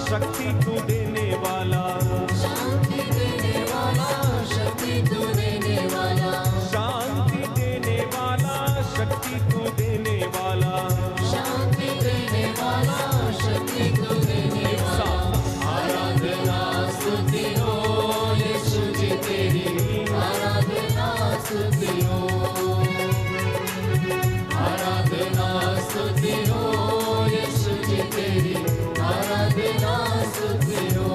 शक्ति तू देने वाला, शांति देने वाला, शक्ति तू देने वाला, शांति देने वाला, शक्ति तू देने वाला, शांति देने वाला, शक्ति तू देने वाला। आराधना स्तुति हो यीशु जी तेरी, आराधना स्तुति हो, आराधना स्तुति हो यीशु जी तेरी, आराधना स्तुति हो।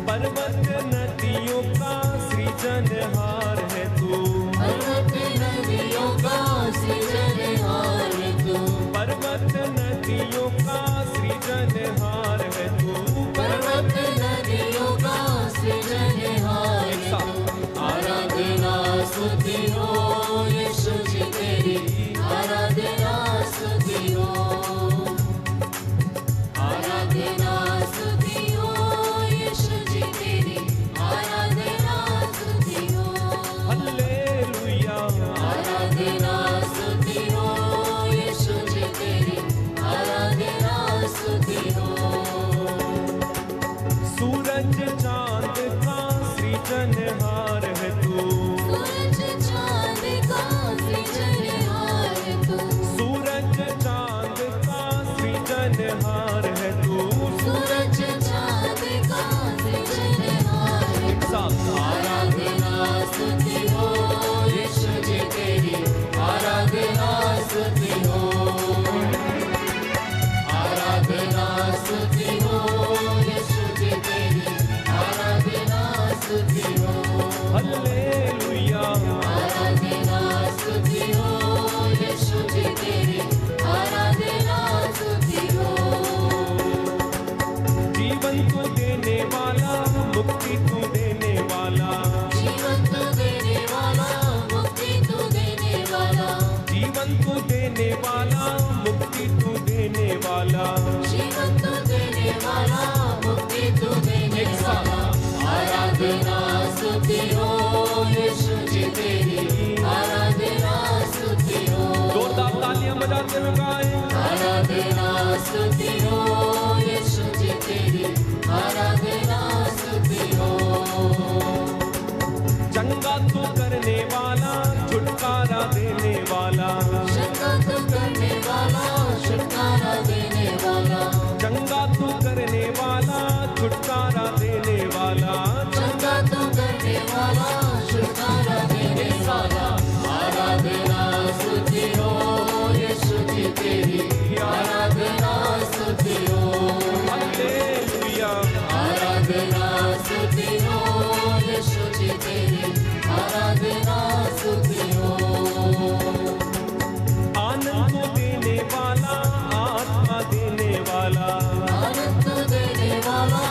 पर्वत नदियों का सृजनहार है तू, पर्वत नदियों का सृजनहार है तू, पर्वत नदियों का सृजनहार है तू, पर्वत नदियों का सृजनहार है तू। आराधना स्तुति हो यीशु जी तेरी, आराधना स्तुति हो, आराधना स्तुति हो यीशु जी तेरी, आराधना स्तुति हो। हालेलुया, आराधना स्तुति हो यीशु जी तेरी, आराधना स्तुति हो। सूरज चांद का सृजनहार है तू, सूरज चांद का सृजनहार है तू, सूरज चांद का सृजनहार है तू, सूरज चांद का सृजनहार है तू। आराधना स्तुति हो यीशु जी तेरी, आराधना स्तुति हो, आराधना स्तुति हो यीशु जी तेरी, आराधना स्तुति हो। हालेलुया, आराधना स्तुति हो यीशु जी तेरी, आराधना स्तुति हो। जीवन को देने वाला, मुक्ति तू देने वाला, जीवन तू देने वाला, मुक्ति तू देने वाला, जीवन को देने वाला, मुक्ति तू देने वाला, जीवन तू देने वाला, मुक्ति तू देने वाला। आराधना स्तुति हो यीशु जी तेरी, आराधना स्तुति हो। जोरदार तालियां बजाते हुए गाएं। आराधना स्तुति हो यीशु जी तेरी, आराधना स्तुति हो। चंगा तू करने वाला, छुटकारा देने वाला, चंगा तू करने वाला, छुटकारा देने वाला, चंगा तू करने वाला, छुटकारा देने वाला, चंगा तू करने वाला, छुटकारा देने वाला। आराधना स्तुति हो यीशु जी तेरी, आराधना स्तुति हो। हालेलुया, आराधना स्तुति हो यीशु जी तेरी, आराधना स्तुति हो। आनंद को देने वाला, आत्मा देने वाला, आनंद देने वाला,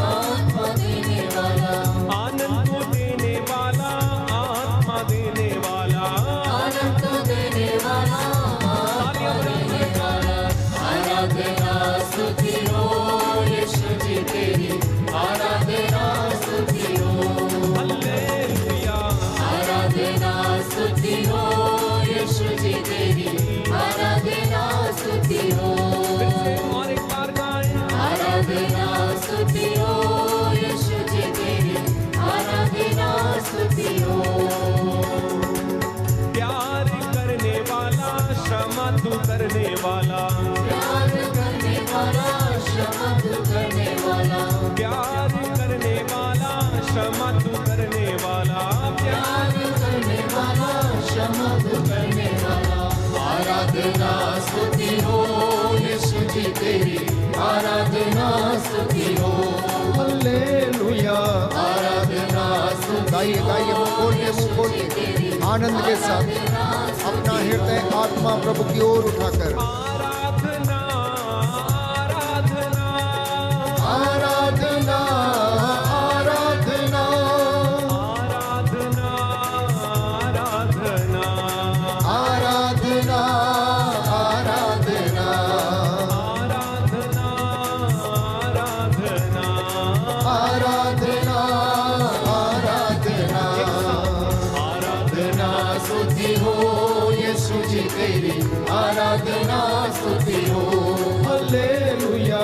आत्मा देने वाला, आनंद को देने वाला, आत्मा देने वाला, आनंद देने वाला, आत्मा देने वाला। आराधना स्तुति हो यीशु जी तेरी, आराधना स्तुति हो। हालेलुया, आराधना स्तुति हो यीशु जी तेरी, आराधना स्तुति हो। फिर से और एक बार गाएं। आराधना स्तुति हो यीशु जी तेरी, आराधना स्तुति हो। प्यार करने वाला, क्षमा तू करने वाला, प्यार करने वाला, क्षमा तू करने वाला, प्यार करने वाला, क्षमा तू करने वाला, प्यार करने वाला, क्षमा तू करने वाला। आराधना स्तुति हो यीशु जी तेरी, आराधना स्तुति हो। हालेलुया। आराधना स्तुति गाइए गाइए, मुंह खोलिए, मुंह खोलिए, आनंद के साथ अपना हृदय आत्मा प्रभु की ओर उठाकर आराधना, आराधना, आराधना, आराधना, आराधना, आराधना, आराधना, आराधना, आराधना, आराधना, आराधना, आराधना, आराधना स्तुति हो यीशु जी तेरी, आराधना स्तुति हो। हालेलुया।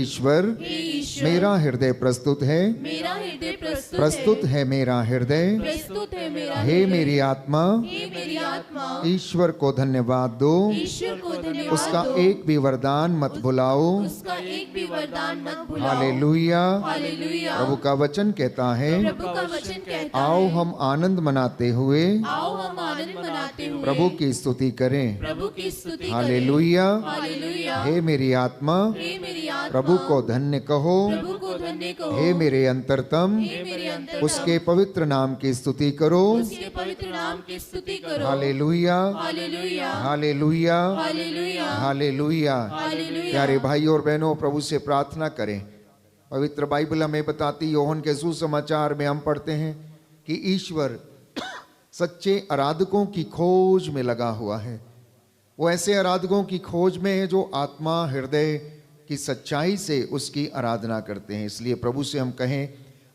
ईश्वर हे ईश्वर, मेरा हृदय प्रस्तुत है, मेरा हृदय प्रस्तुत है मेरा हृदय। प्रस्तुत है मेरा हे हृदय। मेरी आत्मा हे मेरी आत्मा, ईश्वर को धन्यवाद दो, ईश्वर को धन्यवाद उसका दो। एक भी वरदान मत भुलाओ। उसका एक भी वरदान मत भुलाओ। हालेलुया। हालेलुया। प्रभु का वचन कहता है, प्रभु का वचन कहता आओ है, हम आनंद मनाते हुए आओ हम आनंद मनाते हुए प्रभु की स्तुति करें। प्रभु की स्तुति करें। हालेलुया। हालेलुया। हे मेरी आत्मा हे मेरी आत्मा, प्रभु को धन्य कहो। प्रभु को धन्य कहो। हे मेरे अंतरतम हे मेरे अंतर, उसके पवित्र नाम की स्तुति करो। उसके पवित्र नाम की स्तुति करो। हालेलुया। हालेलुया। हालेलुया। हालेलुया। हालेलुया। हालेलुया। प्यारे भाई और बहनों, प्रभु से प्रार्थना करें। पवित्र बाइबल हमें बताती, यूहन्ना के सुसमाचार में हम पढ़ते हैं कि ईश्वर सच्चे आराधकों की खोज में लगा हुआ है। वो ऐसे आराधकों की खोज में है जो आत्मा हृदय की सच्चाई से उसकी आराधना करते हैं। इसलिए प्रभु से हम कहें,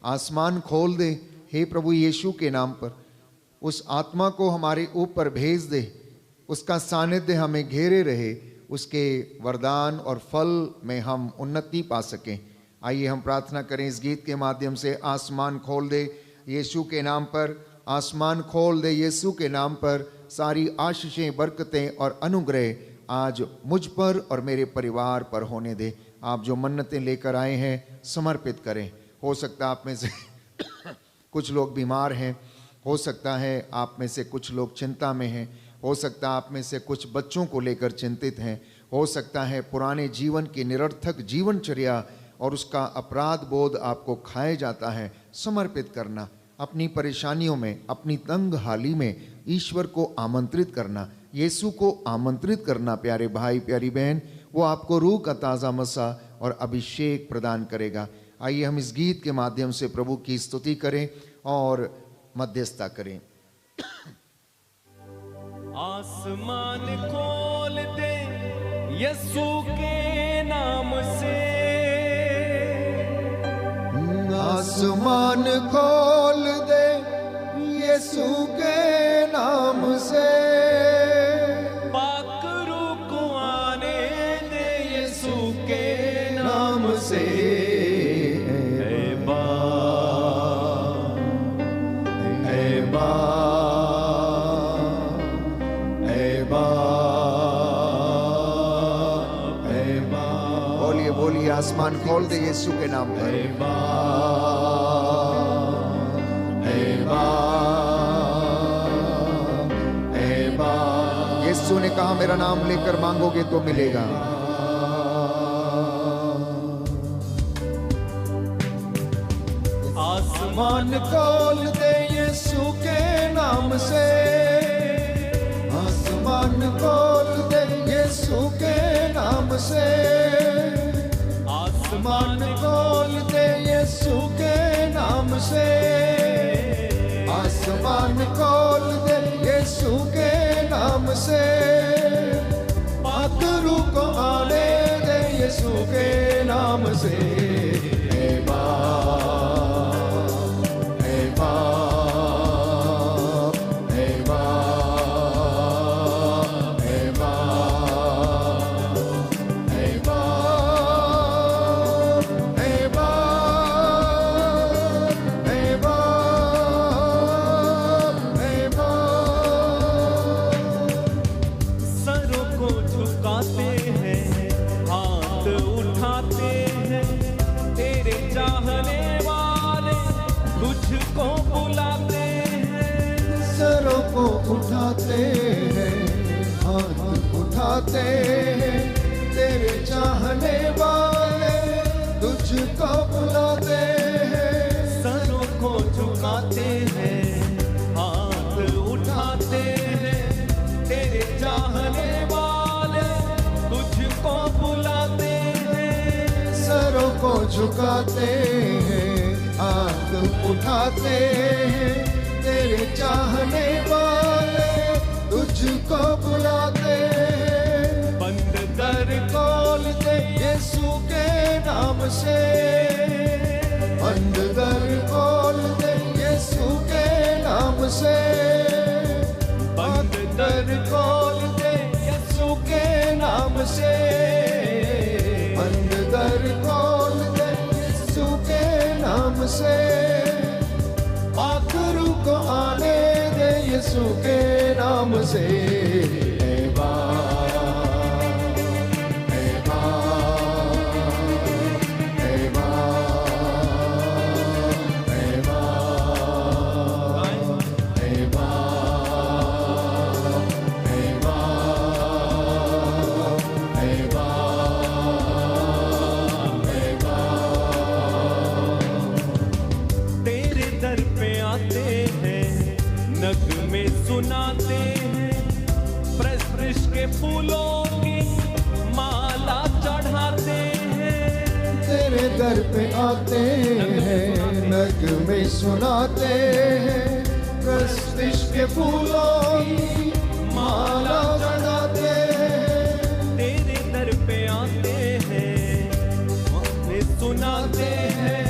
आसमान खोल दे हे प्रभु यीशु के नाम पर, उस आत्मा को हमारे ऊपर भेज दे, उसका सानिध्य हमें घेरे रहे, उसके वरदान और फल में हम उन्नति पा सकें। आइए हम प्रार्थना करें इस गीत के माध्यम से। आसमान खोल दे यीशु के नाम पर, आसमान खोल दे यीशु के नाम पर, सारी आशीषें, बरकतें और अनुग्रह आज मुझ पर और मेरे परिवार पर होने दे। आप जो मन्नतें लेकर आए हैं समर्पित करें। हो सकता है आप में से कुछ लोग बीमार हैं, हो सकता है आप में से कुछ लोग चिंता में हैं, हो सकता है आप में से कुछ बच्चों को लेकर चिंतित हैं, हो सकता है पुराने जीवन की निरर्थक जीवनचर्या और उसका अपराध बोध आपको खाए जाता है। समर्पित करना, अपनी परेशानियों में, अपनी तंग हाली में ईश्वर को आमंत्रित करना, यीशु को आमंत्रित करना। प्यारे भाई प्यारी बहन, वो आपको रूह का ताज़ा मसा और अभिषेक प्रदान करेगा। आइए हम इस गीत के माध्यम से प्रभु की स्तुति करें और मध्यस्थता करें। आसमान खोल दे यीशु के नाम से, आसमान खोल दे यीशु के नाम से, पाक रूह को आने दे यीशु के नाम से। ऐ बा, ऐ बा, ऐ बा, ऐ बा। बोलिए बोलिए, आसमान खोल दे यीशु के नाम पर। यीशु ने कहा मेरा नाम लेकर मांगोगे तो मिलेगा। आसमान खोल दे यीशु के नाम से, आसमान खोल दे यीशु के नाम से, आसमान खोल दे यीशु के नाम से, आसमान खोल दे यीशु के नाम से, पाक रूह को आने दे यीशु के नाम से। ऐ बाप, ऐ बाप, ऐ बाप, ऐ बाप, ऐ बाप, ऐ बाप, ऐ बाप, ऐ बाप। सरों को झुकाते हैं, हाथ उठाते हैं, तेरे चाहने वाले तुझको बुलाते हैं। सरों को उठाते हैं, हाथ उठाते हैं, तेरे चाहने वाले तुझको बुलाते हैं। सरों को झुकाते हैं, हाथ उठाते हैं, तेरे चाहने वाले तुझको बुलाते हैं। सरों को झुकाते हैं, हाथ उठाते हैं, तेरे चाहने वाले तुझको बुलाते हैं। बंद दर खोल दे यीशु के नाम से, बंद दर खोल दे यीशु के नाम से, बंद दर खोल दे यीशु के नाम से, बंद दर खोल से, पाक रूह को आने दे यीशु के नाम से। ऐ बाप, ऐ बाप, ऐ बाप, ऐ बाप, ऐ बाप, ऐ बाप, ऐ बाप, ऐ बाप। तेरे दर पे आते हैं, नगमे सुनाते हैं, प्रस्पृश के फूलों की माला चढ़ाते हैं। तेरे दर पे आते हैं, नगमे सुनाते हैं, प्रस्पृश के फूलों की माला चढ़ाते हैं। तेरे दर पे आते हैं, नगमे सुनाते हैं,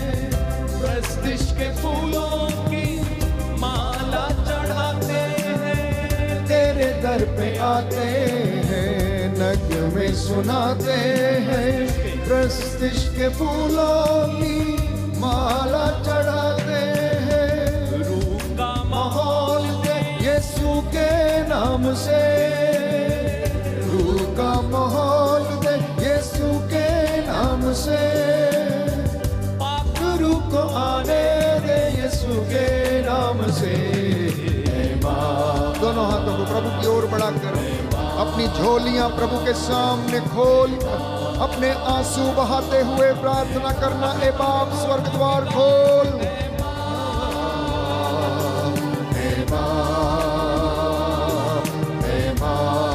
प्रस्पृश के फूलों की माला चढ़ाते हैं। तेरे दर पे आते हैं, नगमे सुनाते हैं, प्रस्तिश के फूलों की माला चढ़ाते हैं। रूह का माहौल दे यीशु के नाम से, रूह का माहौल दे यीशु के नाम से, पाक रूह को आने दे यीशु के नाम से। दोनों हाथों को प्रभु की ओर बढ़ाकर अपनी झोलियां प्रभु के सामने खोल अपने आंसू बहाते हुए प्रार्थना करना। ए बाप स्वर्ग द्वार खोल, ए बाप, ए बाप,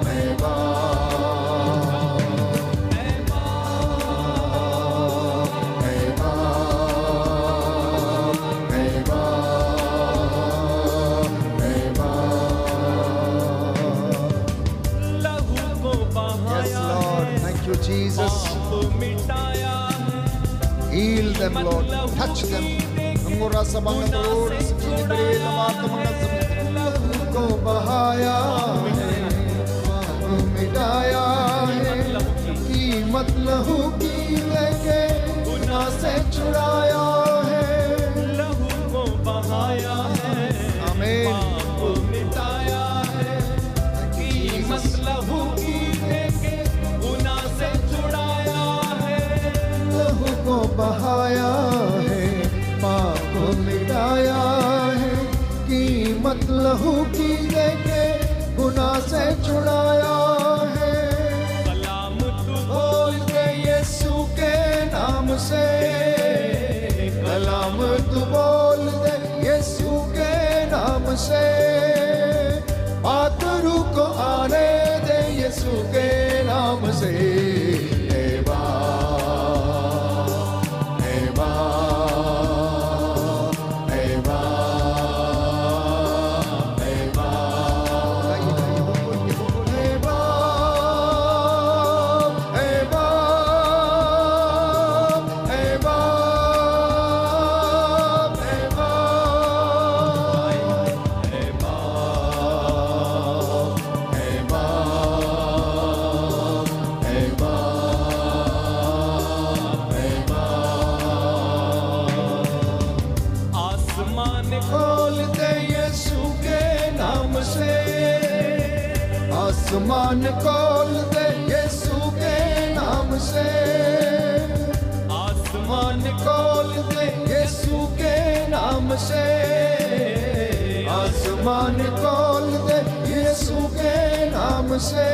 ए बाप, ए बाप, ए बाप, ए लहू को बहाया है, Jesus, पाप मिटाया है, heal them, Lord, touch them. Angora sabang angora sabini bere lamat mangal sabini ko bahaya hai, paap mitaya hai, कीमत लहू की लेके गुनाह से छुड़ाया है। लहू को बहाया है, आमीन। पाप मिटाया है, कीमत लहू की लेके गुनाह से छुड़ाया है। लहू को बहाया है, पाप मिटाया है, कीमत लहू की लेके गुनाह से छुड़ाया है। कलाम तू बोल के यीशु के नाम से, कलाम तू बोल दे यीशु के नाम से, पाक रूह को आने दे यीशु के नाम से। ए बाप, ए बाप, ए बाप, ए बाप, ए बाप, ए बाप, ए बाप, ए बाप, ए आसमान खोल दे यीशु के नाम से, आसमान खोल दे यीशु के नाम से, आसमान खोल दे यीशु के नाम से, आसमान खोल दे यीशु के नाम से,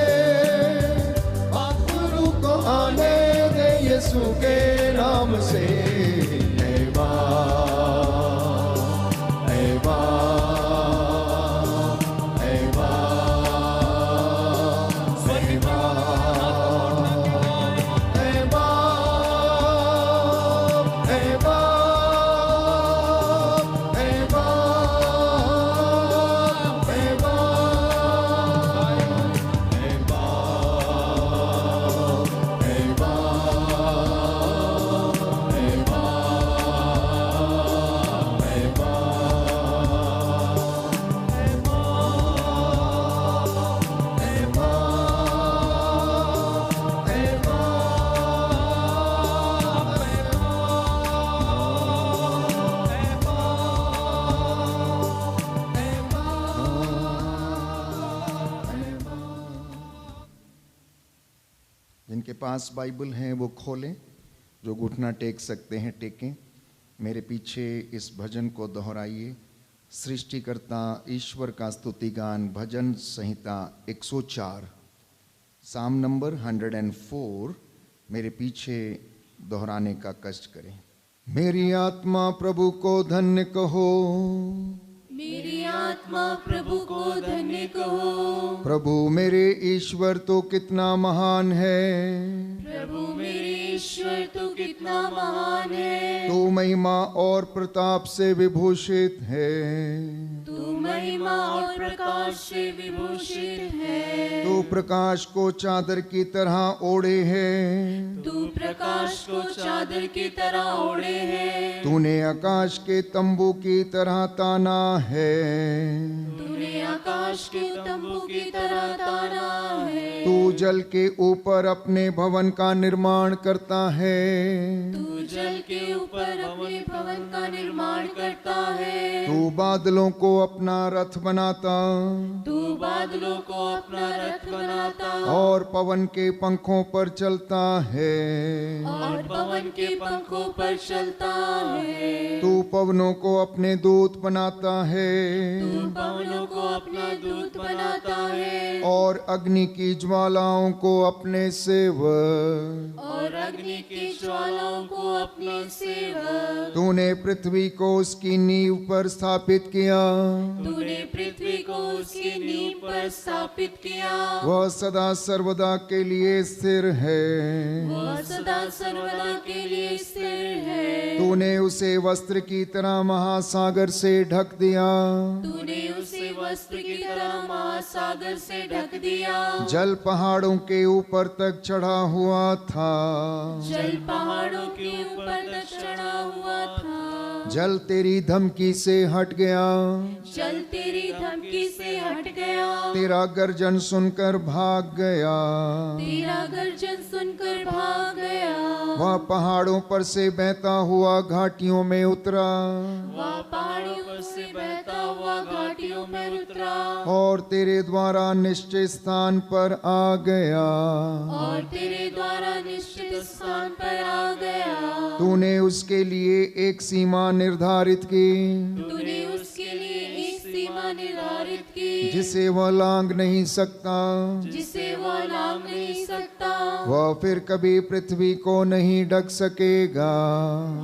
पाक रूह को आने दे यीशु के नाम से। ए बाप, ए बाप, ए बाप, ए बाप, ए बाप, ए बाप, ए बाप, ए बाप, ए बाप, ए बाप, जिनके पास बाइबल है वो खोलें, जो घुटना टेक सकते हैं टेकें। मेरे पीछे इस भजन को दोहराइए। सृष्टिकर्ता ईश्वर का स्तुति गान, भजन संहिता 104, साम नंबर 104। मेरे पीछे दोहराने का कष्ट करें। मेरी आत्मा प्रभु को धन्य कहो, मेरी आत्मा प्रभु को धन्य कहो। प्रभु मेरे ईश्वर तो कितना महान है, प्रभु मेरे ईश्वर तो कितना महान है। तू महिमा और प्रताप से विभूषित है, तू महिमा और प्रकाश से विभूषित है। तू प्रकाश को चादर की तरह ओढ़े है, तू प्रकाश को चादर की तरह ओढ़े है। तूने आकाश के तंबू की तरह ताना है, तूने आकाश के तंबू की तरह ताना है। तू जल के ऊपर अपने भवन का निर्माण करता है, तू जल के ऊपर अपने भवन का निर्माण करता है। तू बादलों को अपना रथ बनाता, तू बादलों को अपना रथ बनाता और पवन के पंखों पर चलता है, और पवन के पंखों पर चलता है। तू पवनों को अपने दूत बनाता है, तू पवनों को अपना दूत बनाता है। और अग्नि की ज्वालाओं को अपने सेवक, और अग्नि की ज्वालाओं को अपने सेवक। तूने पृथ्वी को उसकी नींव पर स्थापित किया, तूने पृथ्वी को उसकी नींव पर स्थापित किया। वह सदा सर्वदा के लिए स्थिर है, वह सदा सर्वदा के लिए स्थिर है। तूने उसे वस्त्र की तरह महासागर से ढक दिया, तूने उसे वस्त्र की तरह महासागर से ढक दिया। जल पहाड़ों के ऊपर तक चढ़ा हुआ था, जल पहाड़ों के ऊपर तक चढ़ा हुआ था। जल तेरी धमकी से हट गया, जल तेरी धमकी से हट गया। तेरा गर्जन सुनकर भाग गया, तेरा गर्जन सुनकर भाग गया। वह पहाड़ों पर से बहता हुआ घाटियों में उतरा, वह पहाड़ियों से बहता हुआ घाटियों में उतरा। और तेरे द्वारा निश्चित स्थान पर आ गया, और तेरे द्वारा निश्चित स्थान पर आ गया। तूने उसके लिए एक सीमा निर्धारित की, तूने उसके लिए एक सीमा निर्धारित की, जिसे वह लांघ नहीं सकता, जिसे वह लांघ नहीं सकता। वह फिर कभी पृथ्वी को नहीं ढक सकेगा।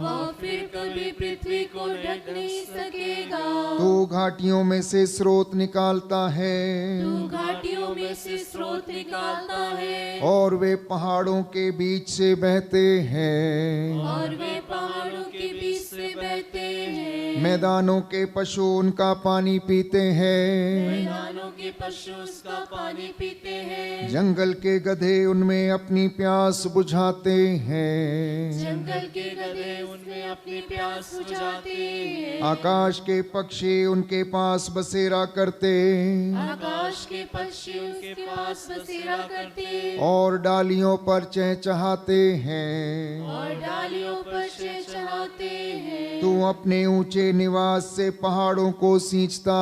वह फिर कभी पृथ्वी को ढक नहीं सकेगा। तू घाटियों में से स्रोत निकालता है, तू घाटियों में से स्रोत निकालता है। और वे पहाड़ों के बीच से बहते हैं, और वे पहाड़ों के बीच से बहते हैं। मैदानों के पशु उनका पानी पीते हैं, मैदानों के पशु उसका पानी पीते हैं। जंगल के गधे उनमें अपनी प्यास बुझाते हैं, जंगल के गधे उनमें अपनी प्यास बुझाते हैं। आकाश के पक्षी उनके पास बसेरा करते, आकाश के पक्षी उसके पास बसेरा करते। और डालियों पर चहचहाते हैं। और डालियों पर चहचहाते हैं। तू अपने ऊंचे निवास से पहाड़ों को सींचता,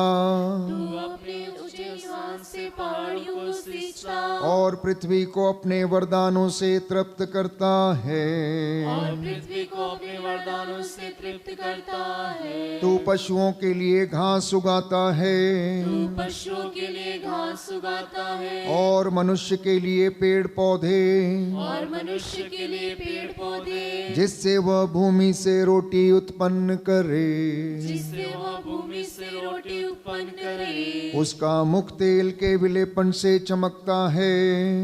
तू अपने ऊंचे निवास से पहाड़ियों को सींचता। और पृथ्वी को अपने वरदानों से तृप्त करता है। और पृथ्वी को अपने वरदानों से तृप्त करता है। तू पशुओं के लिए घास उगाता है, तू पशुओं के लिए घास उगाता है। और मनुष्य के लिए पेड़ पौधे, और मनुष्य के लिए पेड़ पौधे, जिससे वह भूमि से रोटी उत्पन्न करे। जिससे वह भूमि से रोटी उत्पन्न करे। उसका मुख तेल के विलेपन से चमकता है,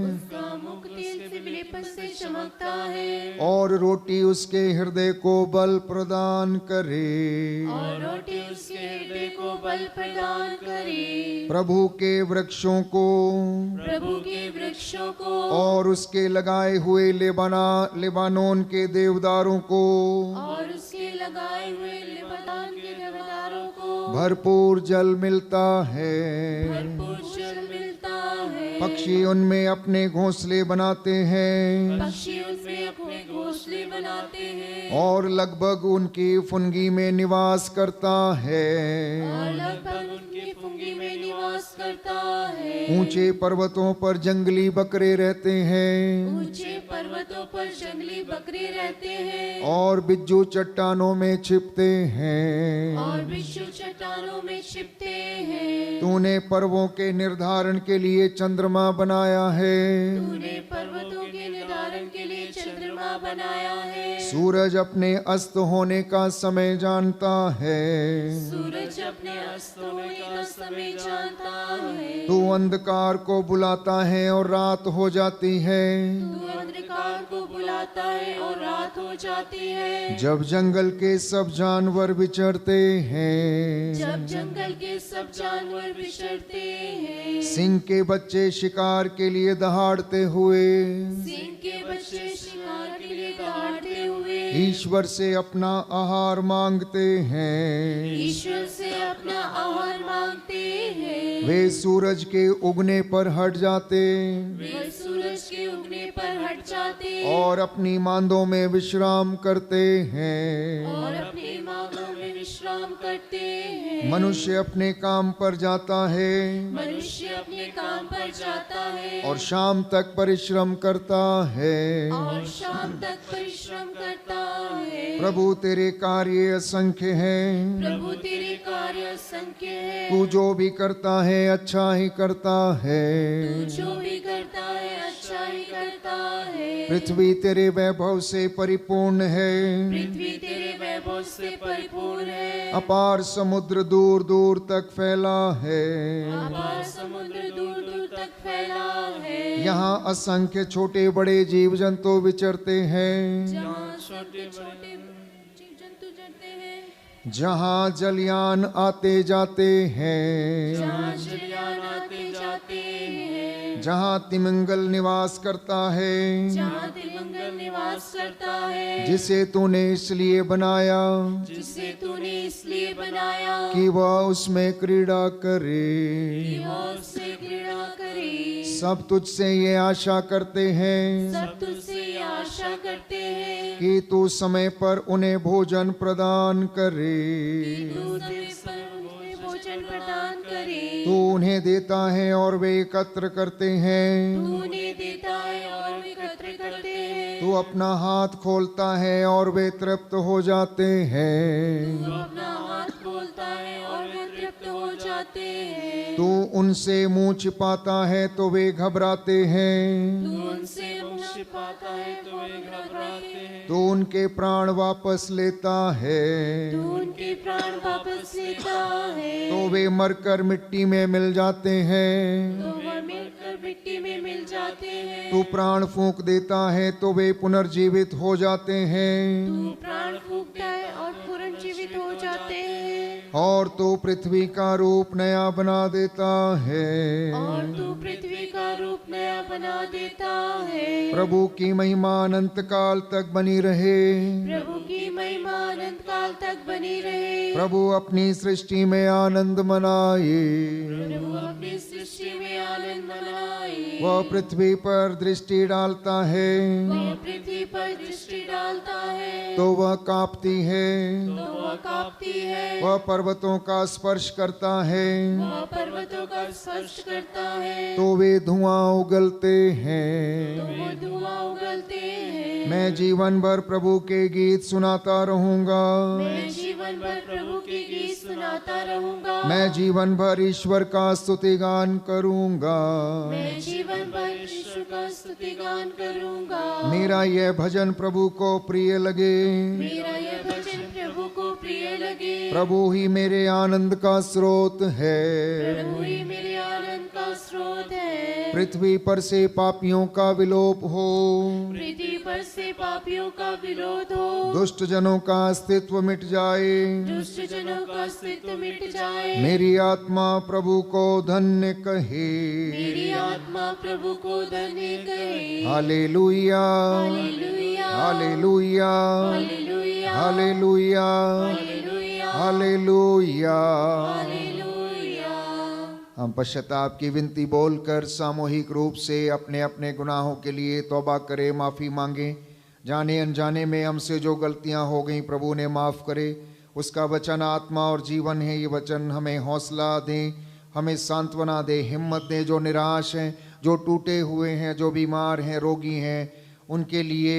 उसका मुख तेल से विलेपन से चमकता है। और रोटी उसके हृदय को बल प्रदान करे। और रोटी उसके हृदय को बल प्रदान करे। प्रभु के वृक्षों को, प्रभु के वृक्षों को, और उसके लगाए हुए लेबानोन के देवदारों को, और उसके लगाए हुए लेबानोन के देवदारों को भरपूर जल मिलता है। भरपूर जल मिलता है। पक्षी उनमें अपने घोंसले बनाते हैं पक्षी उसमें अपने घोंसले बनाते हैं और लगभग उनकी फुनगी में निवास करता है। और लगभग उनकी फुनगी में निवास करता है। ऊंचे पर्वतों पर जंगली बकरे रहते हैं ऊंचे पर्वतों पर जंगली बकरे रहते हैं और बिज्जू चट्टानों में छिपते हैं। और बिच्छू चट्टानों में छिपते हैं। तूने पर्वों के निर्धारण के लिए चंद्रमा बनाया है, तूने पर्वतों के निर्धारण के लिए चंद्रमा बनाया है। सूरज अपने अस्त होने का समय जानता है। सूरज अपने अस्त होने का समय जानता है। तू अंधकार को बुलाता है और रात हो जाती है। तू अंधकार को बुलाता है और रात हो जाती है। जब जंगल के सब जानवर विचरते हैं, जब जंगल के सब जानवर विचरते हैं। सिंह के बच्चे शिकार के लिए दहाड़ते हुए सिंह के बच्चे शिकार के लिए दहाड़ते हुए ईश्वर से अपना आहार मांगते हैं। ईश्वर से अपना आहार मांगते हैं। वे सूरज के उगने पर हट जाते वे सूरज के उगने पर हट जाते और अपनी मांदों में विश्राम करते हैं। और अपने मांगों में विश्राम करते हैं। मनुष्य अपने काम पर जाता है मनुष्य अपने काम पर जाता है और शाम तक परिश्रम करता है। और शाम तक परिश्रम करता है। प्रभु तेरे कार्य असंख्य हैं, प्रभु तेरे कार्य असंख्य है। तू जो भी करता है अच्छा ही करता है। तू जो भी करता है अच्छा ही करता है। पृथ्वी तेरे वैभव से परिपूर्ण है, पृथ्वी तेरे वैभव से परिपूर्ण है। अपार समुद्र दूर दूर तक फैला है। अपार समुद्र दूर दूर तक फैला है। यहाँ असंख्य छोटे बड़े जीव जंतु विचरते हैं। जहाँ छोटे छोटे जीव जंतु चरते हैं। जहाँ जलयान आते जाते हैं। जहाँ जलयान आते जाते हैं। जहाँ तिमिंगल निवास करता है, जहाँ तिमिंगल निवास करता है। जिसे तूने इसलिए बनाया जिसे तूने इसलिए बनाया कि वह उसमें क्रीड़ा करे। कि वह उससे क्रीड़ा करे। सब तुझसे ये आशा करते हैं सब तुझसे ये आशा करते हैं कि तू समय पर उन्हें भोजन प्रदान करे। तू समय पर उन्हें भोजन प्रदान करे। तू उन्हें देता है और वे एकत्र करते हैं। तू उन्हें देता है और वे एकत्र करते हैं। तू अपना हाथ खोलता है और वे तृप्त हो जाते हैं। तू अपना हाथ खोलता है और वे तृप्त हो जाते हैं। तू उनसे मुंह छिपाता है तो वे घबराते हैं। तू उनसे मुँह छिपाता है तो वे घबराते हैं। तू उनके प्राण वापस लेता है तू उनके प्राण वापस लेता है। तो वे मरकर मिट्टी में मिल जाते हैं। तो वह मिलकर मिट्टी में मिल जाते हैं। तू प्राण फूंक देता है तो वे पुनर्जीवित हो जाते हैं। तू प्राण फूंकता है और पुनर्जीवित हो जाते हैं। और तू पृथ्वी का रूप नया बना देता है। और तू पृथ्वी का रूप नया बना देता है। प्रभु की महिमा अनंत काल तक बनी रहे। प्रभु की महिमा अनंत काल तक बनी रहे। प्रभु अपनी सृष्टि में आनंद मनाए। प्रभु अपनी सृष्टि में आनंद मनाए। वह पृथ्वी पर दृष्टि डालता है वह पृथ्वी पर दृष्टि डालता है तो वह कांपती है। तो वह कांपती है। वह पर्वतों का स्पर्श करता है वह पर्वतों का स्पर्श करता है तो वे धुआं उगलते तो हैं। वो धुआं उगलते हैं। मैं जीवन भर प्रभु के गीत सुनाता रहूंगा। मैं जीवन भर प्रभु के गीत सुनाता रहूंगा। मैं जीवन भर ईश्वर का स्तुतिगान करूंगा। मैं जीवन भर ईश्वर का स्तुतिगान करूंगा। मेरा यह भजन प्रभु को प्रिय लगे। मेरा यह भजन प्रभु को प्रिय लगे। प्रभु ही मेरे आनंद का स्रोत है। प्रभु ही मेरे आनंद का स्रोत है। पृथ्वी पर से पापियों का विलोप हो। पृथ्वी पर से पापियों का विरोध हो। दुष्ट जनों का अस्तित्व मिट जाए। दुष्ट जनों का अस्तित्व मिट जाए। मेरी आत्मा प्रभु को धन्य कहे। मेरी आत्मा प्रभु को धन्य कहे। हालेलुया, हालेलुया, हालेलुया, हालेलुया, हालेलुया, हालेलुया, हालेलुया। हालेलुया। हम पश्चाताप की विनती बोलकर सामूहिक रूप से अपने अपने गुनाहों के लिए तौबा करें, माफ़ी मांगें। जाने अनजाने में हमसे जो गलतियां हो गई प्रभु ने माफ़ करे। उसका वचन आत्मा और जीवन है। ये वचन हमें हौसला दें, हमें सांत्वना दे, हिम्मत दे। जो निराश हैं, जो टूटे हुए हैं, जो बीमार हैं, रोगी हैं, उनके लिए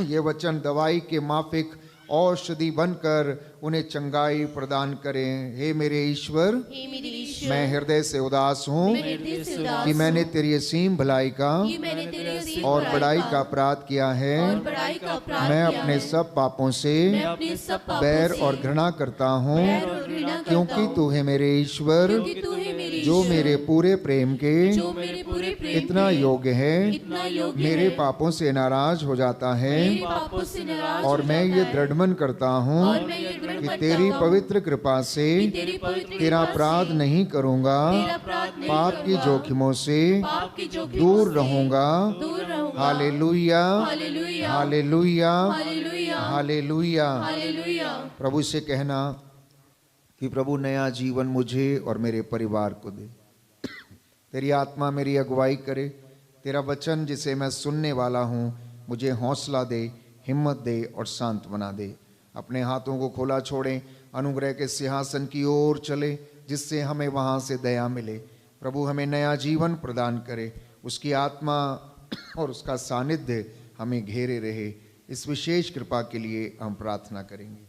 ये वचन दवाई के माफिक औषधि बनकर उन्हें चंगाई प्रदान करें। हे मेरे ईश्वर, हे मेरे ईश्वर, मैं हृदय से उदास हूँ मैं हृदय से उदास कि मैंने हूँ तेरी असीम भलाई का कि मैंने तेरी असीम और बड़ाई बड़ाई का अपराध किया है। और बड़ाई का अपराध मैं किया अपने है। सब पापों से मैं अपने सब पापों बैर से और घृणा करता हूँ, बैर और घृणा करता क्योंकि हूँ, तू है मेरे ईश्वर, क्योंकि तू है मेरे जो ईश्वर, मेरे पूरे प्रेम के जो मेरे पूरे प्रेम इतना के योग्य है, इतना योग्य मेरे है, पापों से नाराज हो जाता है। मेरे पापों से नाराज और हो मैं जाता ये है। दृढ़ मन करता हूँ और मैं ये दृढ़ कि मन तेरी करता हूँ पवित्र कृपा से कि तेरी पवित्र तेरा कृपा अपराध से नहीं करूँगा, तेरा अपराध नहीं पाप की करूँगा, जोखिमों से पाप की जोखिमों दूर से रहूँगा। दूर रहूँगा। हालेलुया, हालेलुया, हालेलुया, हालेलुया, हालेलुया। हालेलुया। प्रभु से कहना कि प्रभु नया जीवन मुझे और मेरे परिवार को दे। तेरी आत्मा मेरी अगुवाई करे। तेरा वचन जिसे मैं सुनने वाला हूँ मुझे हौसला दे, हिम्मत दे और सांत्वना दे। अपने हाथों को खोला छोड़ें, अनुग्रह के सिंहासन की ओर चले, जिससे हमें वहाँ से दया मिले। प्रभु हमें नया जीवन प्रदान करे, उसकी आत्मा और उसका सानिध्य हमें घेरे रहे। इस विशेष कृपा के लिए हम प्रार्थना करेंगे।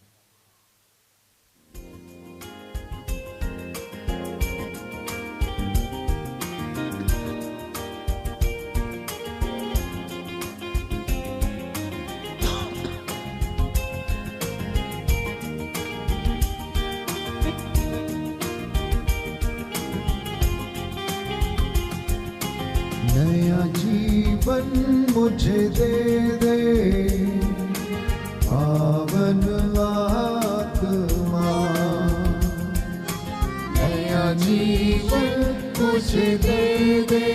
नया जीवन मुझे दे दे, पावन आत्मा। नया जीवन मुझे दे दे,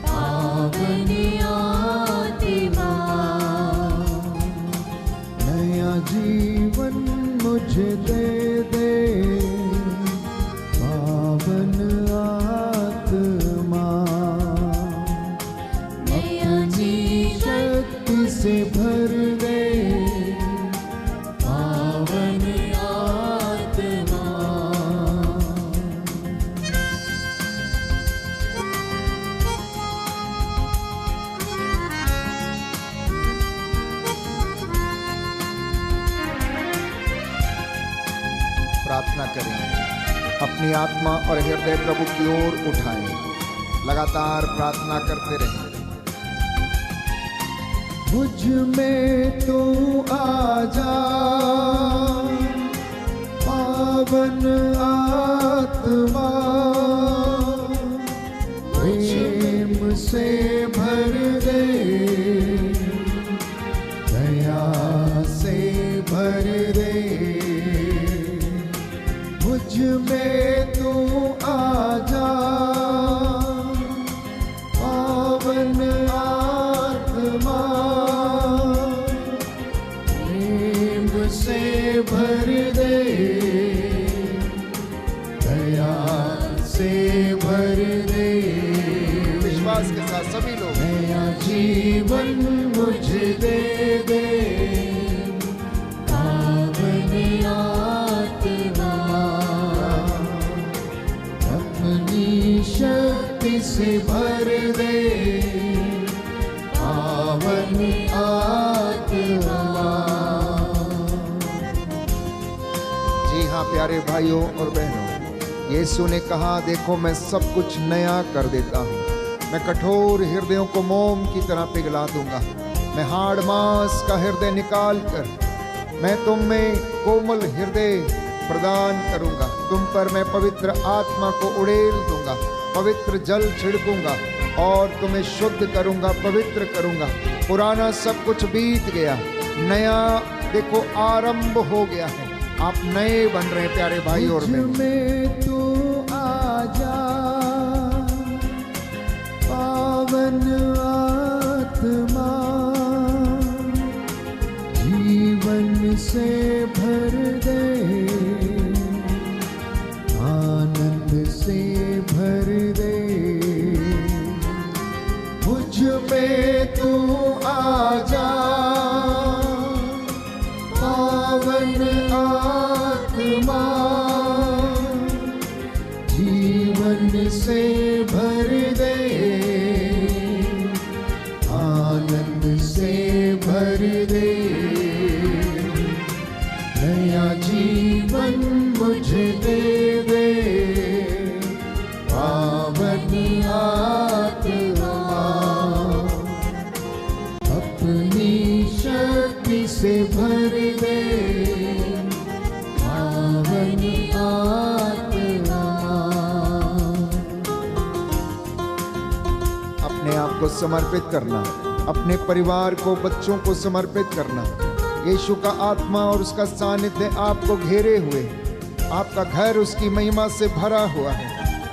पावन आत्मा। नया जीवन मुझे दे दे, पावन आत्मा। से भर दे, पावन आत्मा। प्रार्थना करें, अपनी आत्मा और हृदय प्रभु की ओर उठाएं, लगातार प्रार्थना करते रहें। मुझ में तू आजा, पावन आत्मा। प्रेम से भर दे, दया से भर दे। मुझ में तू आजा, पावन आत्मा। प्रेम से भर दे, दया से भर दे। विश्वास के साथ सभी लोग। नया जीवन मुझे दे दे, पावन आत्मा। अपनी शक्ति से भर दे, पावन आत्मा। जी हाँ प्यारे भाइयों और बहनों, यीशु ने कहा, देखो मैं सब कुछ नया कर देता हूँ। मैं कठोर हृदयों को मोम की तरह पिघला दूंगा। मैं हाड़ मांस का हृदय निकाल कर मैं तुम में कोमल हृदय प्रदान करूंगा। तुम पर मैं पवित्र आत्मा को उड़ेल दूंगा, पवित्र जल छिड़कूंगा और तुम्हें शुद्ध करूंगा, पवित्र करूंगा। पुराना सब कुछ बीत गया, नया देखो आरंभ हो गया है। आप नए बन रहे हैं प्यारे भाई और बहनों। तू आजा, पावन आत्मा। जीवन से भर दे, आनंद पे तू आजा, पावन आत्मा जीवन से भर दे, आनंद से भर दे, नया जीवन मुझे दे दे, पावन आत्मा अपनी शक्ति से भर दे, पावन आत्मा। अपने आप को समर्पित करना, अपने परिवार को, बच्चों को समर्पित करना। यीशु का आत्मा और उसका सानिध्य आपको घेरे हुए, आपका घर उसकी महिमा से भरा हुआ है।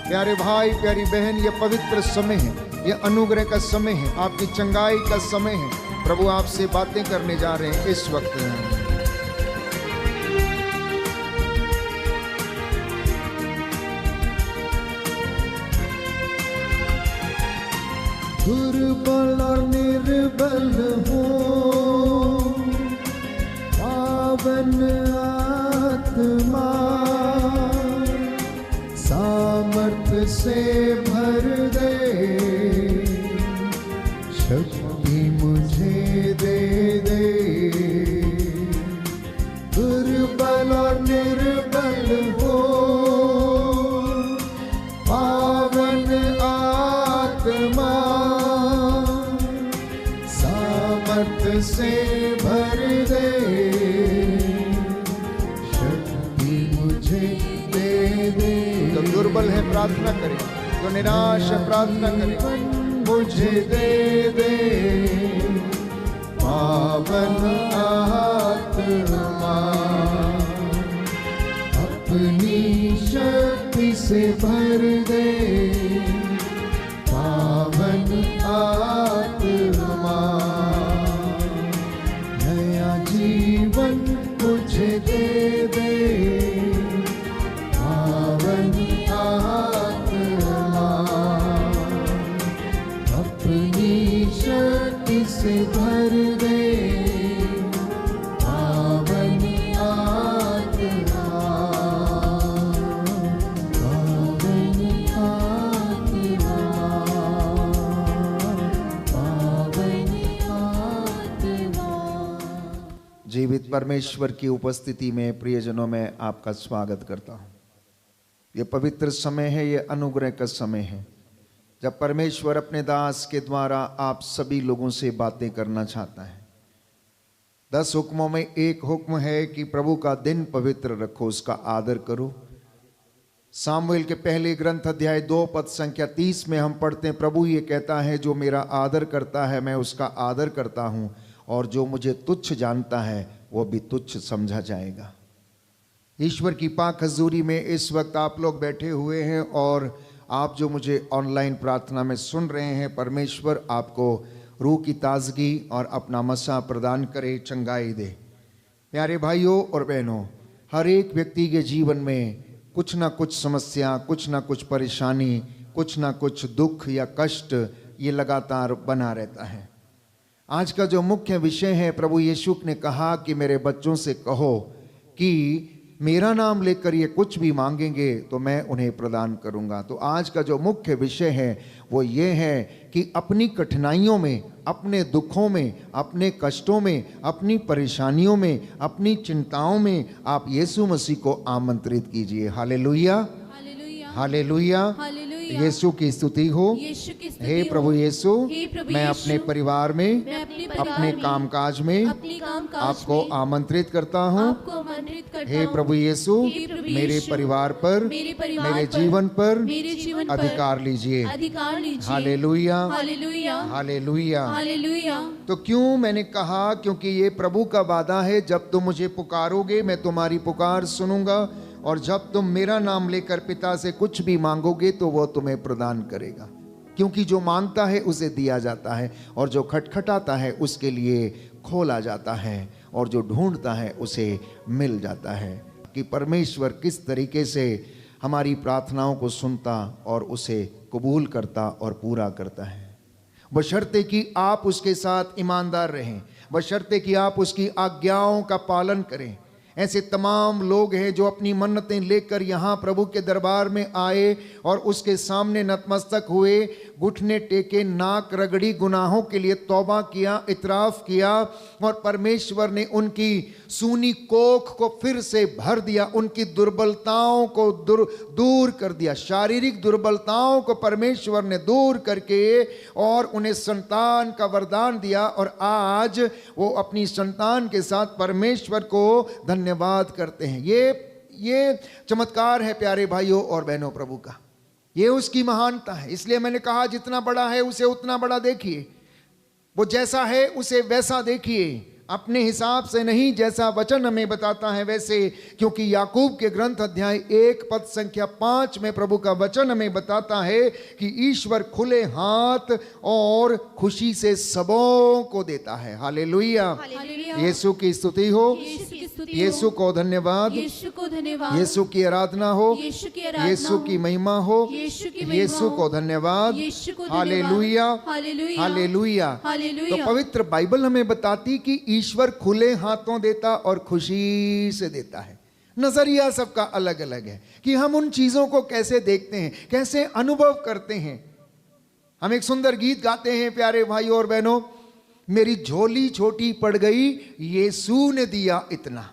प्यारे भाई, प्यारी बहन, ये पवित्र समय है, ये अनुग्रह का समय है, आपकी चंगाई का समय है। प्रभु आपसे बातें करने जा रहे हैं इस वक्त। दुर्बल और निर्बल हो, पावन आत्मा सामर्थ्य से भर दे, शक्ति मुझे दे दे। दुर्बल और निर्बल हो, पावन आत्मा सामर्थ्य से भर दे, शक्ति मुझे दे दे। जो दुर्बल है प्रार्थना करें, जो निराश है प्रार्थना करें, मुझे दे दे, पावन आत्मा अपनी शक्ति से भर दे, पावन आत्मा नया जीवन मुझे दे दे, पावन आत्मा अपनी शक्ति से भर दे, पावन आत्मा, पावन आत्मा, पावन आत्मा। जीवित परमेश्वर की उपस्थिति में प्रियजनों में आपका स्वागत करता हूँ। ये पवित्र समय है, ये अनुग्रह का समय है, जब परमेश्वर अपने दास के द्वारा आप सभी लोगों से बातें करना चाहता है। 10 हुक्मों में एक हुक्म है कि प्रभु का दिन पवित्र रखो, उसका आदर करो। सामुएल के पहले ग्रंथ अध्याय 2 पद संख्या 30 में हम पढ़ते हैं, प्रभु ये कहता है, जो मेरा आदर करता है मैं उसका आदर करता हूँ, और जो मुझे तुच्छ जानता है वो भी तुच्छ समझा जाएगा। ईश्वर की पाक हजूरी में इस वक्त आप लोग बैठे हुए हैं, और आप जो मुझे ऑनलाइन प्रार्थना में सुन रहे हैं, परमेश्वर आपको रूह की ताजगी और अपना मसा प्रदान करे, चंगाई दे। प्यारे भाइयों और बहनों, हर एक व्यक्ति के जीवन में कुछ ना कुछ समस्या, कुछ ना कुछ परेशानी, कुछ ना कुछ दुख या कष्ट ये लगातार बना रहता है। आज का जो मुख्य विषय है, प्रभु यीशु ने कहा कि मेरे बच्चों से कहो कि मेरा नाम लेकर ये कुछ भी मांगेंगे तो मैं उन्हें प्रदान करूंगा। तो आज का जो मुख्य विषय है वो ये है कि अपनी कठिनाइयों में, अपने दुखों में, अपने कष्टों में, अपनी परेशानियों में, अपनी चिंताओं में आप यीशु मसीह को आमंत्रित कीजिए। हालेलुया, हालेलुया, हालेलुया। यीशु की स्तुति हो। यीशु की स्तुति हे हो। प्रभु यीशु, हे प्रभु मैं यीशु, अपने परिवार में, मैं अपने अपने कामकाज में अपने कामकाज आपको में आमंत्रित करता हूँ। आपको आमंत्रित करता हे हूँ। प्रभु यीशु, हे प्रभु मेरे यीशु, परिवार पर, मेरे परिवार मेरे पर, जीवन पर मेरे जीवन पर अधिकार लीजिए। अधिकार लीजिए। हालेलुया, हालेलुया, हालेलुया। हालेलुया। तो क्यों मैंने कहा, क्योंकि ये प्रभु का वादा है, जब तुम मुझे पुकारोगे मैं तुम्हारी पुकार सुनूंगा, और जब तुम मेरा नाम लेकर पिता से कुछ भी मांगोगे तो वो तुम्हें प्रदान करेगा। क्योंकि जो मांगता है उसे दिया जाता है, और जो खटखटाता है उसके लिए खोला जाता है, और जो ढूंढता है उसे मिल जाता है। कि परमेश्वर किस तरीके से हमारी प्रार्थनाओं को सुनता और उसे कबूल करता और पूरा करता है। बशर्ते कि आप उसके साथ ईमानदार रहें, बशर्ते कि आप उसकी आज्ञाओं का पालन करें। ऐसे तमाम लोग हैं जो अपनी मन्नतें लेकर यहाँ प्रभु के दरबार में आए और उसके सामने नतमस्तक हुए, घुटने टेके, नाक रगड़ी, गुनाहों के लिए तौबा किया, इतराफ़ किया, और परमेश्वर ने उनकी सूनी कोख को फिर से भर दिया, उनकी दुर्बलताओं को दूर कर दिया, शारीरिक दुर्बलताओं को परमेश्वर ने दूर करके और उन्हें संतान का वरदान दिया। और आज वो अपनी संतान के साथ परमेश्वर को धन्यवाद करते हैं। ये चमत्कार है प्यारे भाइयों और बहनों प्रभु का, ये उसकी महानता है। इसलिए मैंने कहा जितना बड़ा है उसे उतना बड़ा देखिए, वो जैसा है उसे वैसा देखिए, अपने हिसाब से नहीं, जैसा वचन हमें बताता है वैसे। क्योंकि याकूब के ग्रंथ अध्याय 1 पद संख्या 5 में प्रभु का वचन हमें बताता है कि ईश्वर खुले हाथ और खुशी से सबों को देता है। हालेलुया, यीशु की स्तुति हो, यीशु को धन्यवाद, यीशु की आराधना हो, यीशु की महिमा हो, यीशु को धन्यवाद। Hallelujah, hallelujah. तो पवित्र बाइबल हमें बताती कि ईश्वर खुले हाथों देता और खुशी से देता है। नजरिया सबका अलग अलग है कि हम उन चीजों को कैसे देखते हैं, कैसे अनुभव करते हैं। हम एक सुंदर गीत गाते हैं प्यारे भाइयों और बहनों, मेरी झोली छोटी पड़ गई, यीशु ने दिया इतना।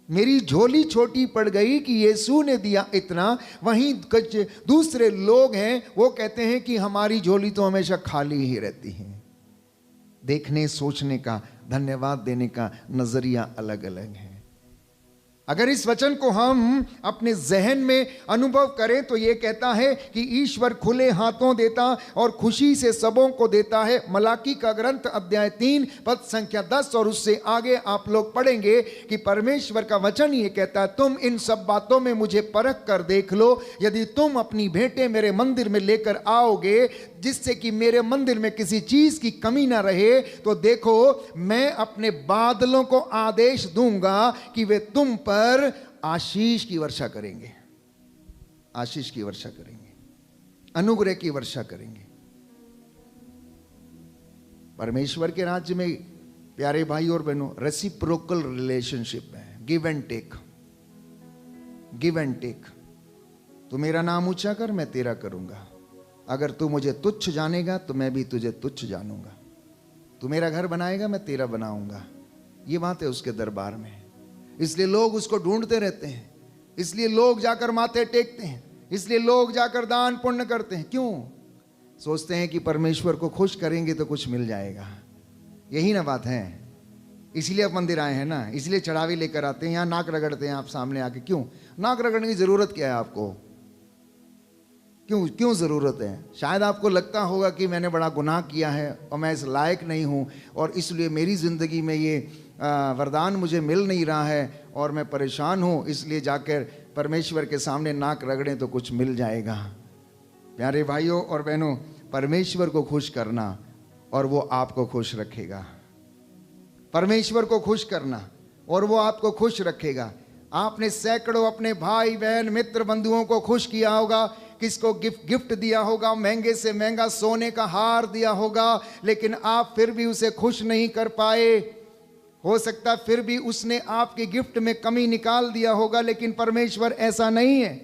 मेरी झोली छोटी पड़ गई कि यीशु ने दिया इतना। वहीं कुछ दूसरे लोग हैं, वो कहते हैं कि हमारी झोली तो हमेशा खाली ही रहती है। देखने, सोचने का, धन्यवाद देने का नजरिया अलग अलग है। अगर इस वचन को हम अपने जहन में अनुभव करें तो ये कहता है कि ईश्वर खुले हाथों देता और खुशी से सबों को देता है। मलाकी का ग्रंथ अध्याय 3 पद संख्या 10 और उससे आगे आप लोग पढ़ेंगे कि परमेश्वर का वचन ये कहता है, तुम इन सब बातों में मुझे परख कर देख लो। यदि तुम अपनी भेंटें मेरे मंदिर में लेकर आओगे जिससे कि मेरे मंदिर में किसी चीज की कमी ना रहे, तो देखो मैं अपने बादलों को आदेश दूंगा कि वे तुम पर आशीष की वर्षा करेंगे, आशीष की वर्षा करेंगे, अनुग्रह की वर्षा करेंगे। परमेश्वर के राज्य में प्यारे भाई और बहनों रेसिप्रोकल रिलेशनशिप है, give and take, give and take. तू मेरा नाम ऊंचा कर, मैं तेरा करूंगा। अगर तू मुझे तुच्छ जानेगा तो मैं भी तुझे तुच्छ जानूंगा। तू मेरा घर बनाएगा, मैं तेरा बनाऊंगा। ये बात है उसके दरबार में। इसलिए लोग उसको ढूंढते रहते हैं, इसलिए लोग जाकर माथे टेकते हैं, इसलिए लोग जाकर दान पुण्य करते हैं। क्यों? सोचते हैं कि परमेश्वर को खुश करेंगे तो कुछ मिल जाएगा। यही ना बात है। इसलिए आप मंदिर आए हैं ना, इसलिए चढ़ावी लेकर आते हैं, यहाँ नाक रगड़ते हैं आप सामने आके। क्यों नाक रगड़ने की जरूरत क्या है आपको? क्यों जरूरत है? शायद आपको लगता होगा कि मैंने बड़ा गुनाह किया है और मैं इस लायक नहीं हूँ और इसलिए मेरी ज़िंदगी में ये वरदान मुझे मिल नहीं रहा है और मैं परेशान हूँ, इसलिए जाकर परमेश्वर के सामने नाक रगड़ें तो कुछ मिल जाएगा। प्यारे भाइयों और बहनों, परमेश्वर को खुश करना और वो आपको खुश रखेगा। परमेश्वर को खुश करना और वो आपको खुश रखेगा। आपने सैकड़ों अपने भाई बहन मित्र बंधुओं को खुश किया होगा, किसको गिफ्ट दिया होगा, महंगे से महंगा सोने का हार दिया होगा, लेकिन आप फिर भी उसे खुश नहीं कर पाए। हो सकता फिर भी उसने आपके गिफ्ट में कमी निकाल दिया होगा, लेकिन परमेश्वर ऐसा नहीं है।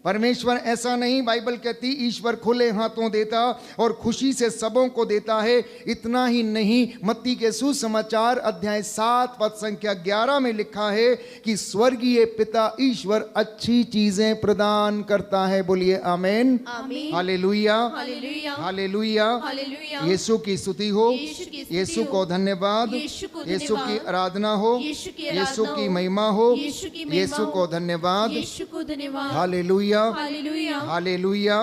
परमेश्वर ऐसा नहीं। बाइबल कहती ईश्वर खुले हाथों देता और खुशी से सबों को देता है। इतना ही नहीं, मत्ती के सुसमाचार अध्याय 7 पद संख्या 11 में लिखा है कि स्वर्गीय पिता ईश्वर अच्छी चीजें प्रदान करता है। बोलिए आमीन, हालेलुया, हालेलुया। यीशु की स्तुति हो, यीशु को धन्यवाद, यीशु की आराधना हो, यीशु की महिमा हो, यीशु को धन्यवाद। हालेलुया, हालेलुया, हालेलुया,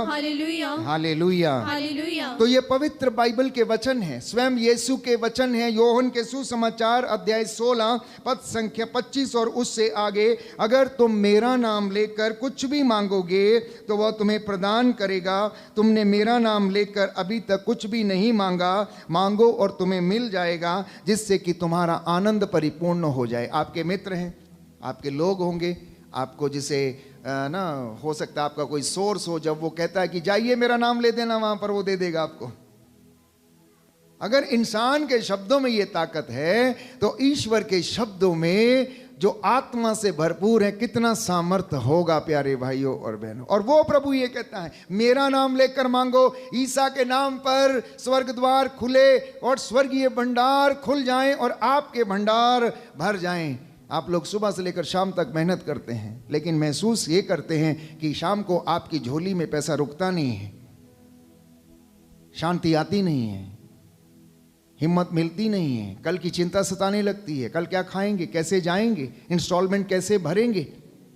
हालेलुया, हालेलुया। तो ये पवित्र बाइबल के वचन है, स्वयं यीशु के वचन है। योहन के सुसमाचार अध्याय 16 पद संख्या 25 और उससे आगे, अगर तुम मेरा नाम लेकर कुछ भी मांगोगे तो वह तुम्हें प्रदान करेगा। तुमने मेरा नाम लेकर अभी तक कुछ भी नहीं मांगा, मांगो और तुम्हें मिल जाएगा, जिससे कि तुम्हारा आनंद परिपूर्ण हो जाए। आपके मित्र हैं, आपके लोग होंगे, आपको जिसे ना हो सकता है आपका कोई सोर्स हो, जब वो कहता है कि जाइए मेरा नाम ले देना, वहां पर वो दे देगा आपको। अगर इंसान के शब्दों में ये ताकत है तो ईश्वर के शब्दों में जो आत्मा से भरपूर है कितना सामर्थ होगा प्यारे भाइयों और बहनों। और वो प्रभु ये कहता है, मेरा नाम लेकर मांगो, ईसा के नाम पर स्वर्ग द्वार खुले और स्वर्गीय भंडार खुल जाएं और आपके भंडार भर जाएं। आप लोग सुबह से लेकर शाम तक मेहनत करते हैं, लेकिन महसूस ये करते हैं कि शाम को आपकी झोली में पैसा रुकता नहीं है, शांति आती नहीं है, हिम्मत मिलती नहीं है, कल की चिंता सताने लगती है, कल क्या खाएंगे, कैसे जाएंगे, इंस्टॉलमेंट कैसे भरेंगे।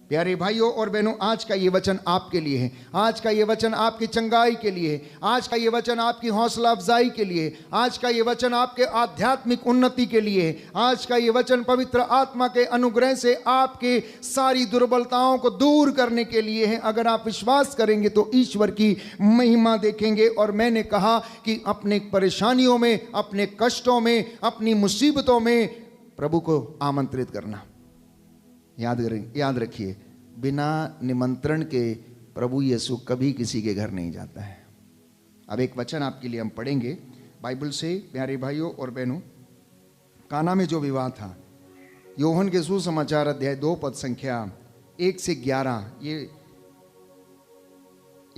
प्यारे भाइयों और बहनों, आज का ये वचन आपके लिए है, आज का ये वचन आपकी चंगाई के लिए है, आज का ये वचन आपकी हौसला अफजाई के लिए, आज का ये वचन आपके आध्यात्मिक उन्नति के लिए है, आज का ये वचन पवित्र आत्मा के अनुग्रह से आपके सारी दुर्बलताओं को दूर करने के लिए है। अगर आप विश्वास करेंगे तो ईश्वर की महिमा देखेंगे। और मैंने कहा कि अपने परेशानियों में, अपने कष्टों में, अपनी मुसीबतों में प्रभु को आमंत्रित करना। याद रखिए, बिना निमंत्रण के प्रभु यीशु कभी किसी के घर नहीं जाता है। अब एक वचन आपके लिए हम पढ़ेंगे बाइबल से प्यारे भाइयों और बहनों। काना में जो विवाह था, यूहन्ना के सुसमाचार अध्याय 2 पद संख्या 1 से 11, ये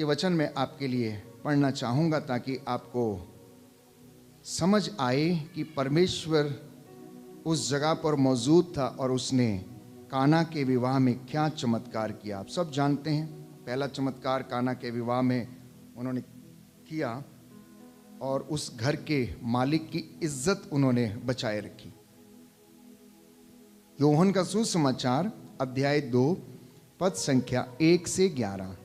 वचन मैं आपके लिए पढ़ना चाहूँगा ताकि आपको समझ आए कि परमेश्वर उस जगह पर मौजूद था और उसने काना के विवाह में क्या चमत्कार किया। आप सब जानते हैं, पहला चमत्कार काना के विवाह में उन्होंने किया और उस घर के मालिक की इज्जत उन्होंने बचाए रखी। यूहन्ना का सुसमाचार अध्याय 2 पद संख्या 1 से 11।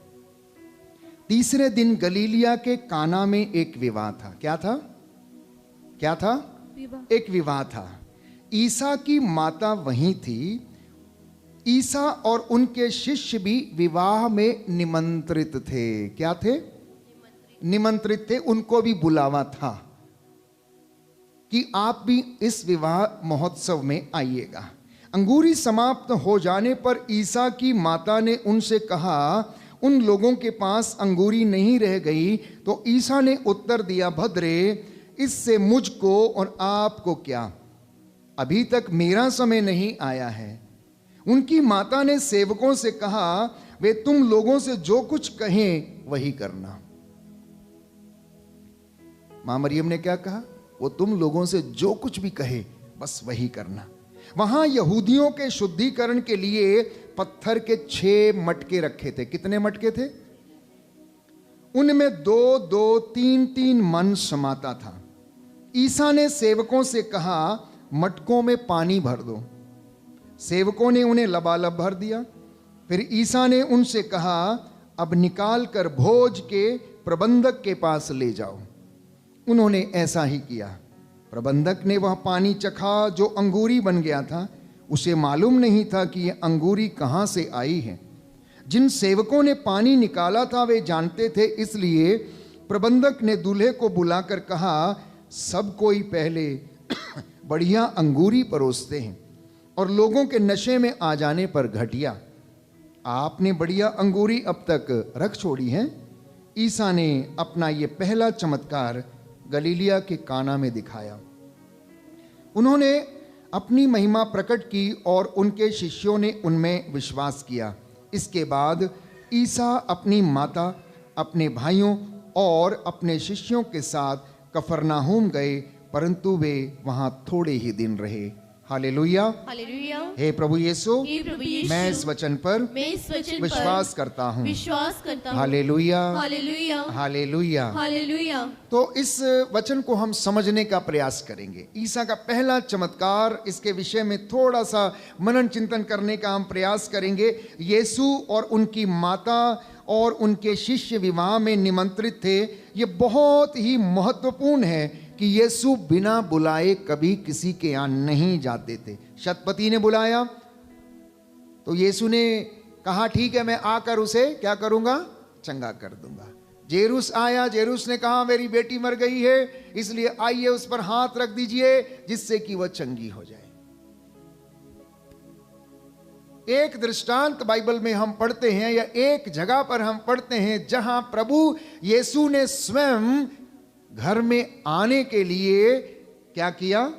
तीसरे दिन गलीलिया के काना में एक विवाह था। क्या था? क्या था? एक विवाह था। ईसा की माता वहीं थी। ईसा और उनके शिष्य भी विवाह में निमंत्रित थे। क्या थे? निमंत्रित थे। उनको भी बुलावा था कि आप भी इस विवाह महोत्सव में आइएगा। अंगूरी समाप्त हो जाने पर ईसा की माता ने उनसे कहा, उन लोगों के पास अंगूरी नहीं रह गई। तो ईसा ने उत्तर दिया, भद्रे, इससे मुझको और आपको क्या? अभी तक मेरा समय नहीं आया है। उनकी माता ने सेवकों से कहा, वे तुम लोगों से जो कुछ कहें वही करना। मां मरियम ने क्या कहा? वो तुम लोगों से जो कुछ भी कहे बस वही करना। वहां यहूदियों के शुद्धिकरण के लिए पत्थर के 6 मटके रखे थे। कितने मटके थे? उनमें 2-2, 3-3 मन समाता था। ईसा ने सेवकों से कहा, मटकों में पानी भर दो। सेवकों ने उन्हें लबालब भर दिया। फिर ईसा ने उनसे कहा, अब निकाल कर भोज के प्रबंधक के पास ले जाओ। उन्होंने ऐसा ही किया। प्रबंधक ने वह पानी चखा जो अंगूरी बन गया था। उसे मालूम नहीं था कि यह अंगूरी कहाँ से आई है। जिन सेवकों ने पानी निकाला था वे जानते थे, इसलिए प्रबंधक ने दूल्हे को बुलाकर कहा, सब कोई पहले बढ़िया अंगूरी परोसते हैं और लोगों के नशे में आ जाने पर घटिया। आपने बढ़िया अंगूरी अब तक रख छोड़ी है। ईसा ने अपना ये पहला चमत्कार गलीलिया के काना में दिखाया। उन्होंने अपनी महिमा प्रकट की और उनके शिष्यों ने उनमें विश्वास किया। इसके बाद ईसा अपनी माता, अपने भाइयों और अपने शिष्यों के साथ कफरनाहूम गए, परंतु वे वहां थोड़े ही दिन रहे। हालेलुया, हालेलुया। हे प्रभु यीशु, हे प्रभु यीशु, मैं इस वचन पर विश्वास करता हूँ। हालेलुया, हालेलुया, हालेलुया, हालेलुया। तो इस वचन को हम समझने का प्रयास करेंगे। ईसा का पहला चमत्कार, इसके विषय में थोड़ा सा मनन चिंतन करने का हम प्रयास करेंगे। यीशु और उनकी माता और उनके शिष्य विवाह में निमंत्रित थे। ये बहुत ही महत्वपूर्ण है कि यीशु बिना बुलाए कभी किसी के यहाँ नहीं जाते थे। शतपति ने बुलाया तो यीशु ने कहा, ठीक है, मैं आकर उसे क्या करूंगा? चंगा कर दूंगा। जेरूस आया, जेरूस ने कहा, मेरी बेटी मर गई है, इसलिए आइए उस पर हाथ रख दीजिए जिससे कि वह चंगी हो जाए। एक दृष्टांत बाइबल में हम पढ़ते हैं, या एक जगह पर हम पढ़ते हैं जहां प्रभु यीशु ने स्वयं घर में आने के लिए क्या किया?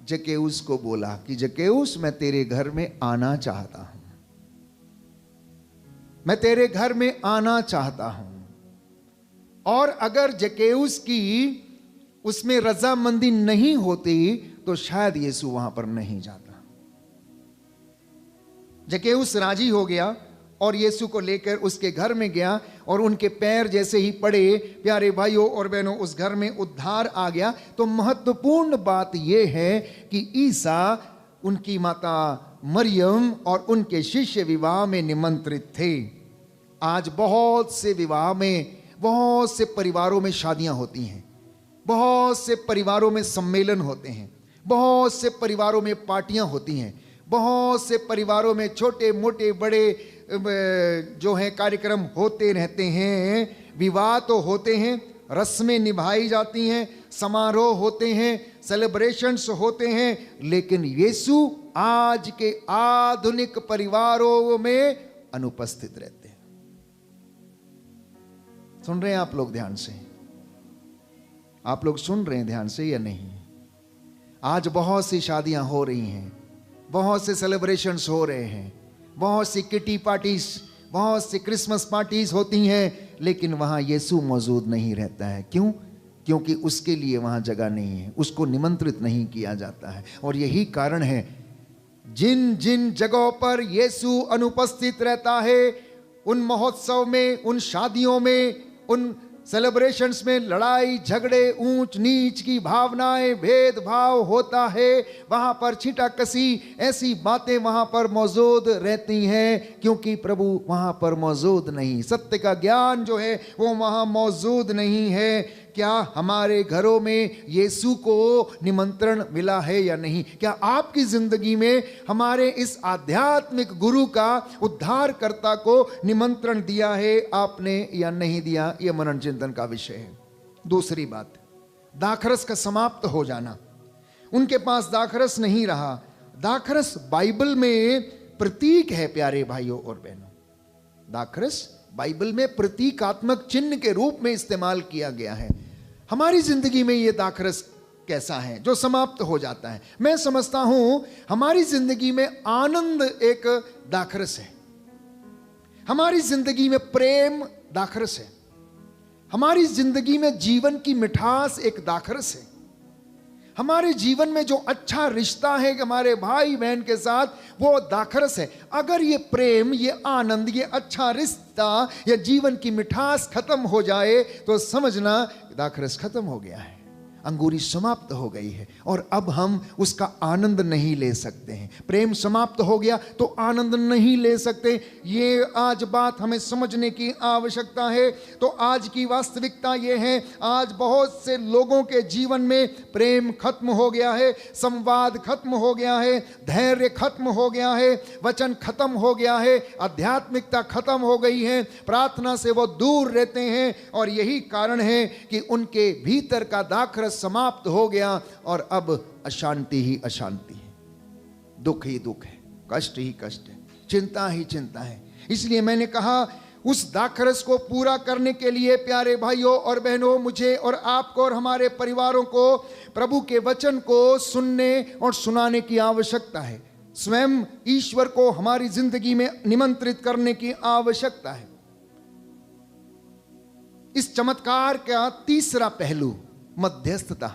जक्केउस को बोला कि जक्केउस, मैं तेरे घर में आना चाहता हूं, मैं तेरे घर में आना चाहता हूं। और अगर जक्केउस की उसमें रजामंदी नहीं होती तो शायद यीशु वहां पर नहीं जाता। जक्केउस राजी हो गया और यीशु को लेकर उसके घर में गया, और उनके पैर जैसे ही पड़े, प्यारे भाइयों और बहनों, उस घर में उद्धार आ गया। तो महत्वपूर्ण बात यह है कि ईसा उनकी माता मरियम और उनके शिष्य विवाह में निमंत्रित थे। आज बहुत से विवाह में, बहुत से परिवारों में शादियां होती हैं, बहुत से परिवारों में सम्मेलन होते हैं, बहुत से परिवारों में पार्टियां होती हैं, बहुत से परिवारों में छोटे मोटे बड़े जो हैं कार्यक्रम होते रहते हैं। विवाह तो होते हैं, रस्में निभाई जाती हैं, समारोह होते हैं, सेलिब्रेशंस होते हैं, लेकिन यीशु आज के आधुनिक परिवारों में अनुपस्थित रहते हैं। सुन रहे हैं आप लोग ध्यान से? आप लोग सुन रहे हैं ध्यान से या नहीं? आज बहुत सी शादियां हो रही हैं, बहुत से सेलिब्रेशंस हो रहे हैं, बहुत सी किटी पार्टीज, बहुत सी क्रिसमस पार्टीज होती हैं, लेकिन वहां यीशु मौजूद नहीं रहता है। क्यों? क्योंकि उसके लिए वहां जगह नहीं है, उसको निमंत्रित नहीं किया जाता है। और यही कारण है, जिन जिन जगहों पर यीशु अनुपस्थित रहता है, उन महोत्सव में, उन शादियों में, उन सेलिब्रेशंस में लड़ाई झगड़े, ऊंच नीच की भावनाएं, भेदभाव होता है। वहां पर छींटाकशी, ऐसी बातें वहां पर मौजूद रहती हैं, क्योंकि प्रभु वहां पर मौजूद नहीं। सत्य का ज्ञान जो है वो वहां मौजूद नहीं है। क्या हमारे घरों में यीशु को निमंत्रण मिला है या नहीं? क्या आपकी जिंदगी में हमारे इस आध्यात्मिक गुरु का, उद्धारकर्ता को निमंत्रण दिया है आपने या नहीं दिया? यह मनन चिंतन का विषय है। दूसरी बात, दाखरस का समाप्त हो जाना। उनके पास दाखरस नहीं रहा। दाखरस बाइबल में प्रतीक है प्यारे भाइयों और बहनों। दाखरस बाइबल में प्रतीकात्मक चिन्ह के रूप में इस्तेमाल किया गया है। हमारी जिंदगी में यह दाखरस कैसा है जो समाप्त हो जाता है? मैं समझता हूं हमारी जिंदगी में आनंद एक दाखरस है, हमारी जिंदगी में प्रेम दाखरस है, हमारी जिंदगी में जीवन की मिठास एक दाखरस है, हमारे जीवन में जो अच्छा रिश्ता है हमारे भाई बहन के साथ, वो दाखरस है। अगर ये प्रेम, ये आनंद, ये अच्छा रिश्ता या जीवन की मिठास खत्म हो जाए तो समझना दाखरस खत्म हो गया है, अंगूरी समाप्त हो गई है, और अब हम उसका आनंद नहीं ले सकते हैं। प्रेम समाप्त हो गया तो आनंद नहीं ले सकते। ये आज बात हमें समझने की आवश्यकता है। तो आज की वास्तविकता ये है, आज बहुत से लोगों के जीवन में प्रेम खत्म हो गया है, संवाद खत्म हो गया है, धैर्य खत्म हो गया है, वचन खत्म हो गया है, आध्यात्मिकता खत्म हो गई है, प्रार्थना से वो दूर रहते हैं। और यही कारण है कि उनके भीतर का दाखरस समाप्त हो गया और अब अशांति ही अशांति है, दुख ही दुख है, कष्ट ही कष्ट है, चिंता ही चिंता है। इसलिए मैंने कहा उस दाखरस को पूरा करने के लिए प्यारे भाइयों और बहनों, मुझे और आपको और हमारे परिवारों को प्रभु के वचन को सुनने और सुनाने की आवश्यकता है। स्वयं ईश्वर को हमारी जिंदगी में निमंत्रित करने की आवश्यकता है। इस चमत्कार का तीसरा पहलू मध्यस्थता।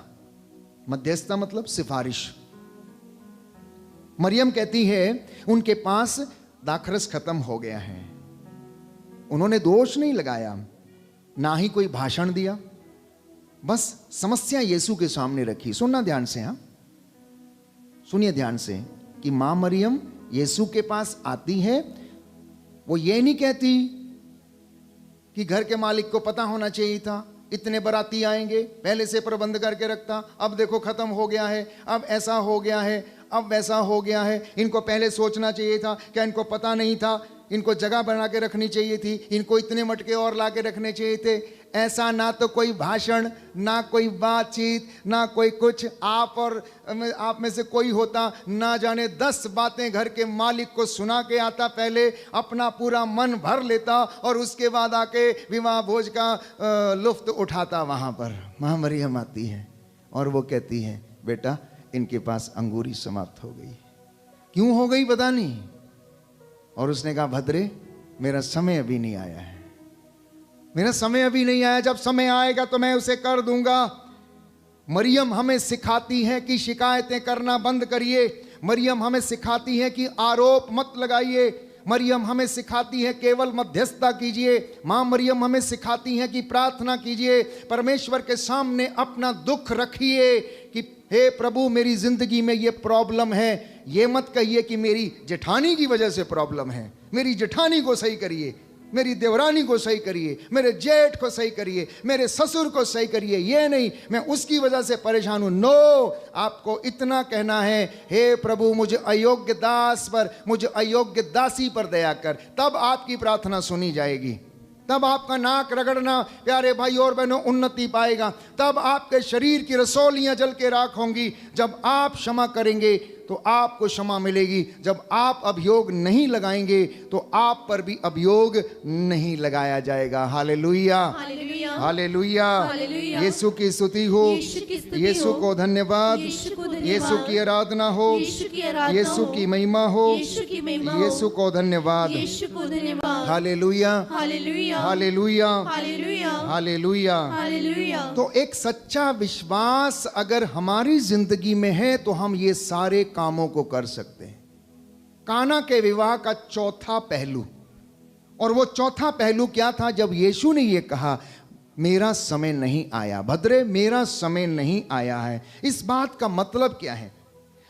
मध्यस्थता मतलब सिफारिश। मरियम कहती है उनके पास दाखरस खत्म हो गया है। उन्होंने दोष नहीं लगाया, ना ही कोई भाषण दिया, बस समस्या यीशु के सामने रखी। सुनना ध्यान से, हाँ सुनिए ध्यान से कि मां मरियम यीशु के पास आती है। वो ये नहीं कहती कि घर के मालिक को पता होना चाहिए था, इतने बाराती आएंगे, पहले से प्रबंध करके रखता, अब देखो खत्म हो गया है, अब ऐसा हो गया है, अब वैसा हो गया है, इनको पहले सोचना चाहिए था, क्या इनको पता नहीं था, इनको जगह बना के रखनी चाहिए थी, इनको इतने मटके और ला के रखने चाहिए थे। ऐसा ना तो कोई भाषण, ना कोई बातचीत, ना कोई कुछ। आप में से कोई होता, ना जाने 10 बातें घर के मालिक को सुना के आता, पहले अपना पूरा मन भर लेता और उसके बाद आके विवाह भोज का लुफ्त उठाता। वहाँ पर माँ मरियम आती है और वो कहती है, बेटा इनके पास अंगूरी समाप्त हो गई। क्यों हो गई पता नहीं। और उसने कहा, भद्रे मेरा समय अभी नहीं आया है, मेरा समय अभी नहीं आया, जब समय आएगा तो मैं उसे कर दूंगा। मरियम हमें सिखाती है कि शिकायतें करना बंद करिए। मरियम हमें सिखाती है कि आरोप मत लगाइए। मरियम हमें सिखाती है केवल मध्यस्थता कीजिए। माँ मरियम हमें सिखाती है कि प्रार्थना कीजिए, परमेश्वर के सामने अपना दुख रखिए कि हे प्रभु मेरी जिंदगी में ये प्रॉब्लम है। ये मत कहिए कि मेरी जेठानी की वजह से प्रॉब्लम है, मेरी जेठानी को सही करिए, मेरी देवरानी को सही करिए, मेरे जेठ को सही करिए, मेरे ससुर को सही करिए। ये नहीं मैं उसकी वजह से परेशान हूं। नो, आपको इतना कहना है, हे प्रभु मुझे अयोग्य दास पर, मुझे अयोग्य दासी पर दया कर। तब आपकी प्रार्थना सुनी जाएगी, तब आपका नाक रगड़ना प्यारे भाई और बहनों उन्नति पाएगा। तब आपके शरीर की रसोलियां जल के राख होंगी। जब आप क्षमा करेंगे तो आपको क्षमा मिलेगी। जब आप अभियोग नहीं लगाएंगे तो आप पर भी अभियोग नहीं लगाया जाएगा। हालेलुया, हालेलुया, हालेलुया। हालेलुया। यीशु की स्तुति हो, यीशु को धन्यवाद, यीशु की आराधना हो, यीशु की महिमा हो, यीशु को धन्यवाद, हालेलुया, हालेलुया, हालेलुया, हालेलुया। तो एक सच्चा विश्वास अगर हमारी जिंदगी में है तो हम ये सारे कामों को कर सकते हैं। काना के विवाह का चौथा पहलू, और वो चौथा पहलू क्या था? जब यीशु ने ये कहा, मेरा समय नहीं आया, भद्रे मेरा समय नहीं आया है। इस बात का मतलब क्या है?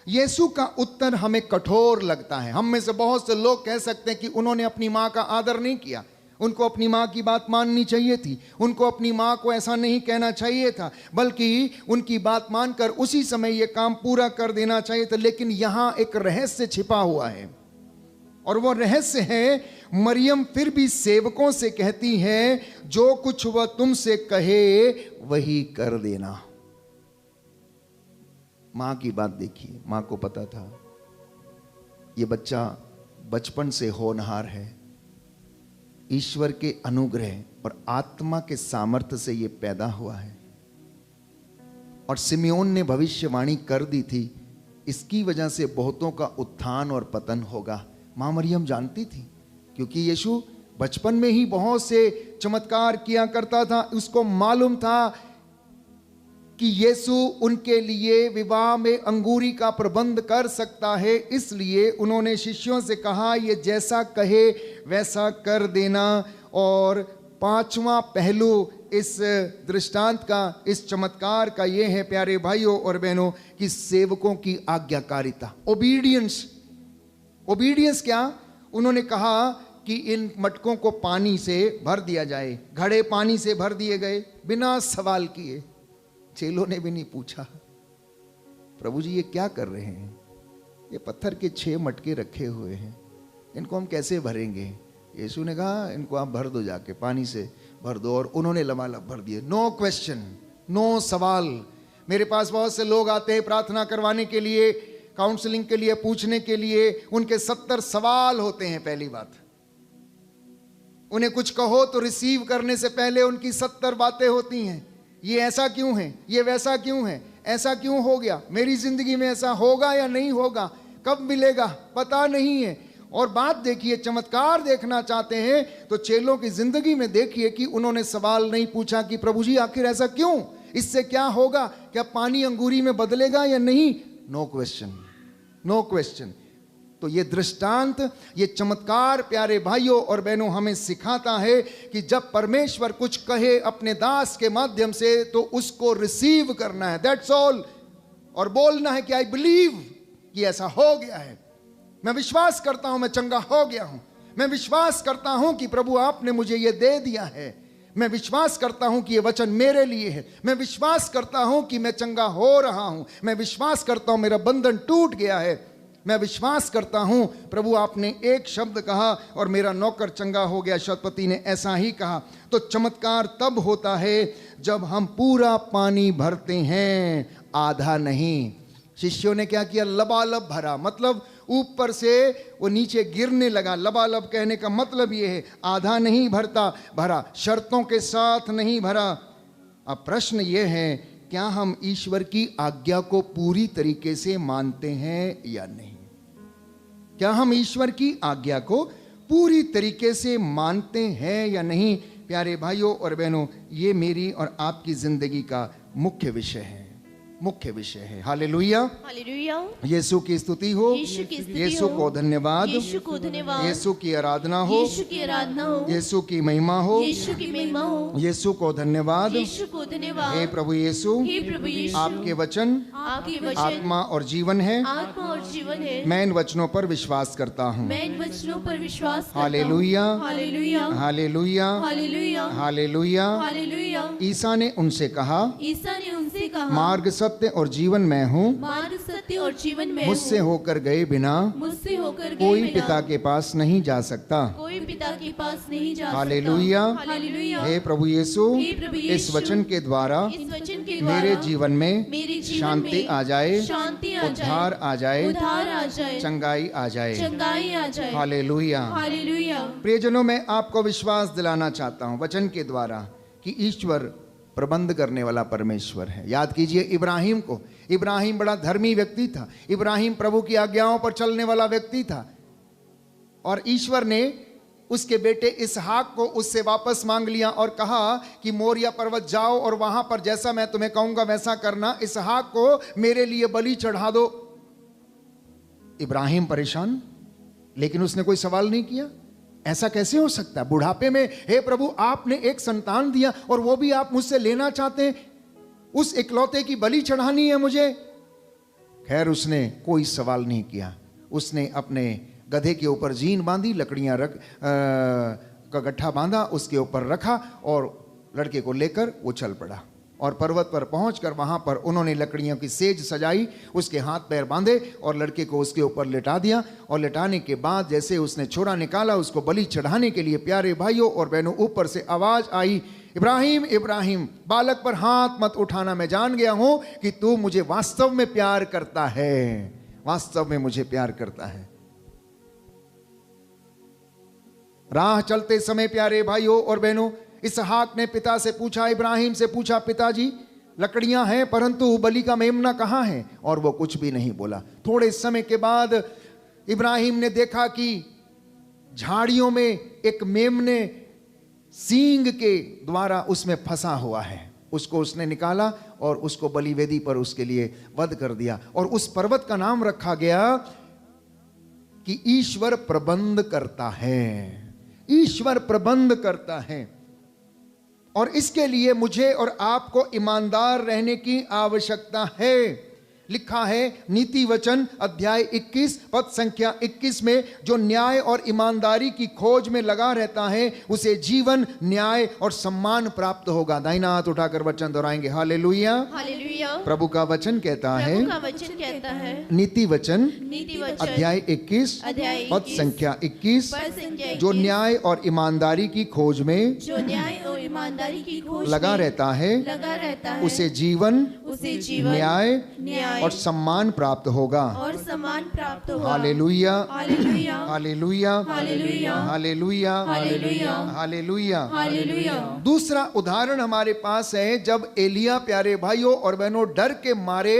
यीशु का उत्तर हमें कठोर लगता है। हम में से बहुत से लोग कह सकते हैं कि उन्होंने अपनी माँ का आदर नहीं किया, उनको अपनी माँ की बात माननी चाहिए थी, उनको अपनी माँ को ऐसा नहीं कहना चाहिए था, बल्कि उनकी बात मानकर उसी समय ये काम पूरा कर देना चाहिए था। लेकिन यहाँ एक रहस्य छिपा हुआ है, और वो रहस्य है, मरियम फिर भी सेवकों से कहती है, जो कुछ वह तुमसे कहे वही कर देना। माँ की बात देखिए, माँ को पता था ये बच्चा बचपन से होनहार है, ईश्वर के अनुग्रह और आत्मा के सामर्थ्य से ये पैदा हुआ है, और सिमियोन ने भविष्यवाणी कर दी थी, इसकी वजह से बहुतों का उत्थान और पतन होगा। माँ मरियम जानती थी, क्योंकि यीशु बचपन में ही बहुत से चमत्कार किया करता था। उसको मालूम था कि यीशु उनके लिए विवाह में अंगूरी का प्रबंध कर सकता है। इसलिए उन्होंने शिष्यों से कहा, ये जैसा कहे वैसा कर देना। और पांचवा पहलू इस दृष्टांत का, इस चमत्कार का ये है प्यारे भाइयों और बहनों, कि सेवकों की आज्ञाकारिता, ओबीडियंस। ओबीडियंस क्या? उन्होंने कहा कि इन मटकों को पानी से भर दिया जाए। घड़े पानी से भर दिए गए बिना सवाल किए। चेलों ने भी नहीं पूछा, प्रभु जी ये क्या कर रहे हैं? ये पत्थर के 6 मटके रखे हुए हैं, इनको हम कैसे भरेंगे? यीशु ने कहा, इनको आप भर दो, जाके पानी से भर दो। और उन्होंने लबालब भर दिए। नो क्वेश्चन, नो सवाल। मेरे पास बहुत से लोग आते हैं प्रार्थना करवाने के लिए, काउंसलिंग के लिए, पूछने के लिए। उनके 70 सवाल होते हैं। पहली बात, उन्हें कुछ कहो तो रिसीव करने से पहले उनकी 70 बातें होती हैं। ये ऐसा क्यों है, ये वैसा क्यों है, ऐसा क्यों हो गया, मेरी जिंदगी में ऐसा होगा या नहीं होगा, कब मिलेगा, पता नहीं है। और बात देखिए, चमत्कार देखना चाहते हैं तो चेलों की जिंदगी में देखिए कि उन्होंने सवाल नहीं पूछा कि प्रभु जी आखिर ऐसा क्यों, इससे क्या होगा, क्या पानी अंगूरी में बदलेगा या नहीं। No question, no question. तो ये दृष्टांत, ये चमत्कार प्यारे भाइयों और बहनों हमें सिखाता है कि जब परमेश्वर कुछ कहे अपने दास के माध्यम से तो उसको रिसीव करना है, दैट्स ऑल। और बोलना है कि आई बिलीव कि ऐसा हो गया है, मैं विश्वास करता हूं मैं चंगा हो गया हूं, मैं विश्वास करता हूं कि प्रभु आपने मुझे ये दे दिया है, मैं विश्वास करता हूं कि ये वचन मेरे लिए है, मैं विश्वास करता हूं कि मैं चंगा हो रहा हूं, मैं विश्वास करता हूं मेरा बंधन टूट गया है। मैं विश्वास करता हूं प्रभु आपने एक शब्द कहा और मेरा नौकर चंगा हो गया। शतपति ने ऐसा ही कहा। तो चमत्कार तब होता है जब हम पूरा पानी भरते हैं, आधा नहीं। शिष्यों ने क्या किया? लबालब भरा, मतलब ऊपर से वो नीचे गिरने लगा। लबालब कहने का मतलब ये है आधा नहीं भरा, शर्तों के साथ नहीं भरा। अब प्रश्न ये है, क्या हम ईश्वर की आज्ञा को पूरी तरीके से मानते हैं या नहीं? क्या हम ईश्वर की आज्ञा को पूरी तरीके से मानते हैं या नहीं? प्यारे भाइयों और बहनों, ये मेरी और आपकी जिंदगी का मुख्य विषय है, मुख्य विषय है। Hallelujah, hallelujah. यीशु की स्तुति हो, यीशु की स्तुति यीशु हो, को धन्यवाद, यीशु को धन्यवाद, यीशु की आराधना हो, यीशु की आराधना हो, यीशु की महिमा हो, यीशु की महिमा हो, यीशु को धन्यवाद। यीशु को धन्यवाद। हे प्रभु यीशु, हे प्रभु यीशु, आपके वचन आपके वचन आत्मा और जीवन है। आत्मा और जीवन है। मैं इन वचनों पर विश्वास करता हूँ। मैं इन वचनों पर विश्वास करता हूँ। हालेलुया, हालेलुया, हालेलुया, हालेलुया, हालेलुया। हालेलुया। ईसा ने उनसे कहा, ईसा ने उनसे कहा, मार्ग, सत्य और जीवन मैं हूँ, मार्ग, सत्य और जीवन में मुझसे होकर गए बिना मुझसे होकर कोई गए पिता के पास नहीं जा सकता। कोई पिता के पास नहीं जा सकता। हालेलुया, हालेलुया। हे प्रभु यीशु, हे प्रभु यीशु, इस वचन के द्वारा इस वचन के द्वारा मेरे जीवन में मेरे जीवन शांति में आ जाए, शांति आ जाए, उद्धार आ जाए, उद्धार आ जाए, चंगाई आ जाए। चंगाई आ जाए। हालेलुया। हालेलुया। प्रियजनों, मैं आपको विश्वास दिलाना चाहता हूं वचन के द्वारा कि ईश्वर प्रबंध करने वाला परमेश्वर है। याद कीजिए इब्राहिम को। इब्राहिम बड़ा धर्मी व्यक्ति था। इब्राहिम प्रभु की आज्ञाओं पर चलने वाला व्यक्ति था, और ईश्वर ने उसके बेटे इसहाक को उससे वापस मांग लिया और कहा कि मोरिया पर्वत जाओ और वहां पर जैसा मैं तुम्हें कहूंगा वैसा करना, इसहाक को मेरे लिए बलि चढ़ा दो। इब्राहिम परेशान, लेकिन उसने कोई सवाल नहीं किया। ऐसा कैसे हो सकता है? बुढ़ापे में, हे प्रभु आपने एक संतान दिया और वो भी आप मुझसे लेना चाहते हैं? उस इकलौते की बलि चढ़ानी है मुझे? खैर, उसने कोई सवाल नहीं किया। उसने अपने गधे के ऊपर जीन बांधी, लकड़ियां का गट्ठा बांधा, उसके ऊपर रखा और लड़के को लेकर वो चल पड़ा। और पर्वत पर पहुंचकर वहां पर उन्होंने लकड़ियों की सेज सजाई, उसके हाथ पैर बांधे और लड़के को उसके ऊपर लिटा दिया। और लिटाने के बाद जैसे उसने छोरा निकाला उसको बलि चढ़ाने के लिए, प्यारे भाइयों और बहनों, ऊपर से आवाज आई, इब्राहिम, इब्राहिम, बालक पर हाथ मत उठाना। मैं जान गया हूं कि तू मुझे वास्तव में प्यार करता है, वास्तव में मुझे प्यार करता है। राह चलते समय प्यारे भाइयों और बहनों, इसहाक ने पिता से पूछा, इब्राहिम से पूछा, पिताजी लकड़ियां हैं परंतु बलि का मेमना कहां है? और वो कुछ भी नहीं बोला। थोड़े समय के बाद इब्राहिम ने देखा कि झाड़ियों में एक मेमने सींग के द्वारा उसमें फंसा हुआ है। उसको उसने निकाला और उसको बलिवेदी पर उसके लिए वध कर दिया। और उस पर्वत का नाम रखा गया कि ईश्वर प्रबंध करता है। ईश्वर प्रबंध करता है, और इसके लिए मुझे और आपको ईमानदार रहने की आवश्यकता है। लिखा है नीति वचन अध्याय 21 पद संख्या 21 में, जो न्याय और ईमानदारी की खोज में लगा रहता है उसे जीवन, न्याय और सम्मान प्राप्त होगा। दाहिना हाथ उठाकर वचन दोहराएंगे, हालेलुया। हालेलुया। प्रभु का वचन कहता है, प्रभु का वचन कहता है, नीति वचन अध्याय 21 अध्याय पद संख्या 21, पद संख्या जो 21, न्याय और ईमानदारी की खोज में जो न्याय और ईमानदारी की खोज लगा में रहता है, लगा रहता है, उसे जीवन, उसे जीवन, न्याय और सम्मान प्राप्त होगा। और सम्मान प्राप्त होगा। हालेलुया, हालेलुया, हालेलुया, हालेलुया, हालेलुया, हालेलुया, हालेलुया। हालेलुया। दूसरा उदाहरण हमारे पास है, जब एलिया, प्यारे भाइयों और बहनों, डर के मारे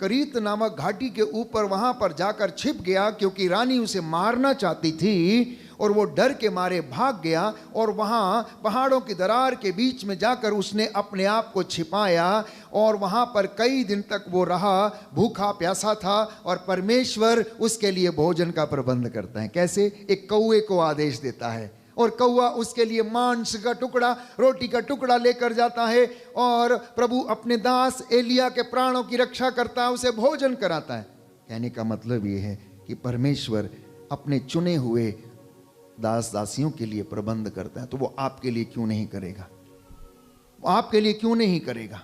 करीत नामक घाटी के ऊपर वहां पर जाकर छिप गया, क्योंकि रानी उसे मारना चाहती थी और वो डर के मारे भाग गया। और वहां पहाड़ों की दरार के बीच में जाकर उसने अपने आप को छिपाया और वहां पर कई दिन तक वो रहा, भूखा प्यासा था। और परमेश्वर उसके लिए भोजन का प्रबंध करता है। कैसे? एक कौवे को आदेश देता है और कौवा उसके लिए मांस का टुकड़ा, रोटी का टुकड़ा लेकर जाता है, और प्रभु अपने दास एलिया के प्राणों की रक्षा करता है, उसे भोजन कराता है। कहने का मतलब ये है कि परमेश्वर अपने चुने हुए दास दासियों के लिए प्रबंध करता है, तो वो आपके लिए क्यों नहीं करेगा? वो आपके लिए क्यों नहीं करेगा?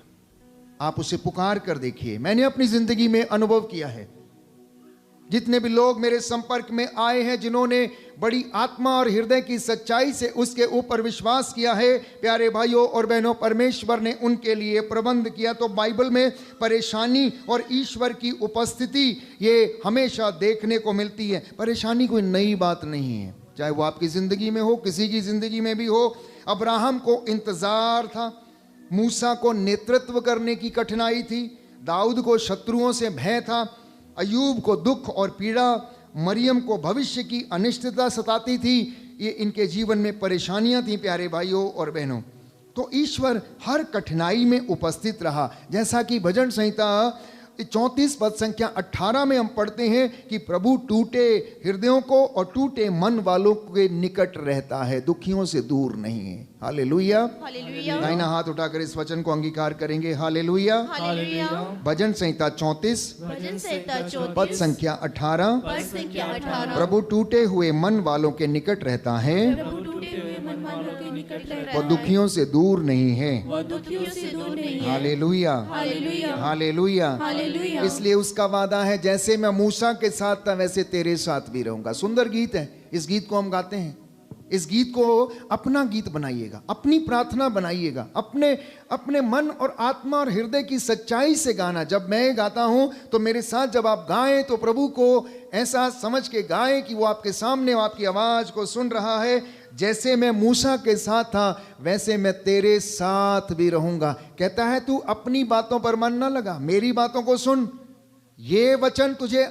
आप उसे पुकार कर देखिए। मैंने अपनी जिंदगी में अनुभव किया है जितने भी लोग मेरे संपर्क में आए हैं, जिन्होंने बड़ी आत्मा और हृदय की सच्चाई से उसके ऊपर विश्वास किया है, प्यारे भाइयों और बहनों, परमेश्वर ने उनके लिए प्रबंध किया। तो बाइबल में परेशानी और ईश्वर की उपस्थिति ये हमेशा देखने को मिलती है। परेशानी कोई नई बात नहीं है, चाहे वो आपकी ज़िंदगी में हो, किसी की ज़िंदगी में भी हो। अब्राहम को इंतज़ार था, मूसा को नेतृत्व करने की कठिनाई थी, दाऊद को शत्रुओं से भय था, अयूब को दुख और पीड़ा, मरियम को भविष्य की अनिश्चितता सताती थी। ये इनके जीवन में परेशानियां थी प्यारे भाइयों और बहनों। तो ईश्वर हर कठिनाई में उपस्थित रहा। जैसा कि भजन संहिता 34 पद संख्या 18 में हम पढ़ते हैं कि प्रभु टूटे हृदयों को और टूटे मन वालों के निकट रहता है, दुखियों से दूर नहीं है। हालेलुया, हालेलुया, दाहिना हाथ उठाकर इस वचन को अंगीकार करेंगे। हालेलुया। हालेलुया। भजन संहिता 34 भजन संहिता 34 पद संख्या 18, पद संख्या 18। प्रभु टूटे हुए मन वालों के निकट रहता है, प्रभु टूटे हुए मन वालों के निकट रहता वह है, दुखियों से दूर नहीं है। वह दुखियों से दूर नहीं है। हालेलुया, हालेलुया, हालेलुया। हालेलुया। इसलिए उसका वादा है, जैसे मैं मूसा के साथ था वैसे तेरे साथ भी रहूंगा। सुंदर गीत है, इस गीत को हम गाते हैं। इस गीत को अपना गीत बनाइएगा, अपनी प्रार्थना बनाइएगा, अपने मन और आत्मा और हृदय की सच्चाई से गाना। जब मैं गाता हूं तो मेरे साथ जब आप गाएं तो प्रभु को ऐसा समझ के गाएं कि वो आपके सामने आपकी आवाज को सुन रहा है। जैसे मैं मूसा के साथ था वैसे मैं तेरे साथ भी रहूंगा। कहता है तू अपनी बातों पर मन न लगा, मेरी बातों को सुन। ये वचन तुझे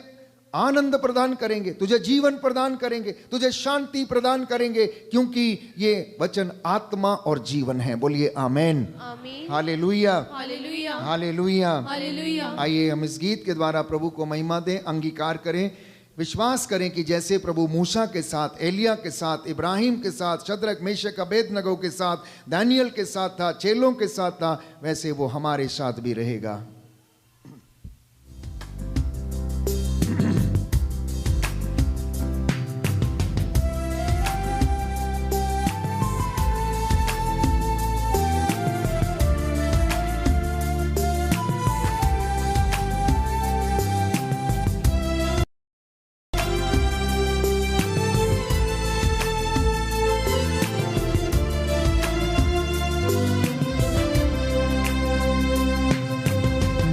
आनंद प्रदान करेंगे, तुझे जीवन प्रदान करेंगे, तुझे शांति प्रदान करेंगे, क्योंकि ये वचन आत्मा और जीवन है। बोलिए आमेन, आमीन, हालेलुया, हालेलुया, हालेलुया। हालेलुया। आइए हम इस गीत के द्वारा प्रभु को महिमा दें, अंगीकार करें, विश्वास करें कि जैसे प्रभु मूसा के साथ, एलिया के साथ, इब्राहिम के साथ, शद्रक मेशक अबेदनगो के साथ, दानियल के साथ था, चेलों के साथ था, वैसे वो हमारे साथ भी रहेगा।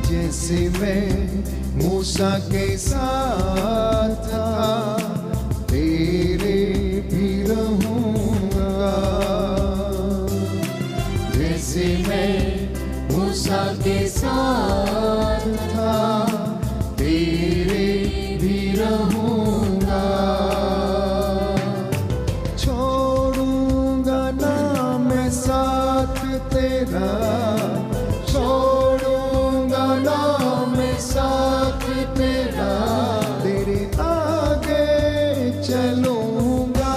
जैसे मैं मूसा के साथ था तेरे भी रहूंगा, जैसे मैं मूसा के साथ था तेरे भी रहूंगा, छोड़ूंगा ना मैं साथ तेरा, छोड़ूंगा ना मैं साथ तेरा, तेरे आगे चलूंगा।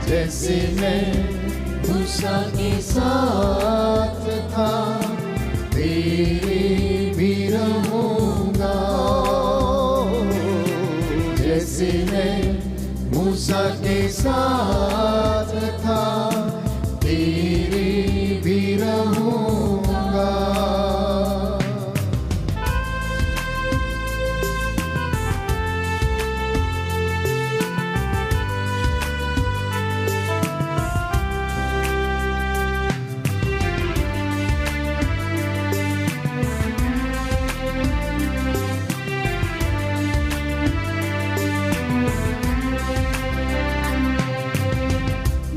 जैसे मैं मूसा के साथ था तेरे भी रहूंगा, जैसे मैं मूसा के साथ था तेरे भी रहूंगा।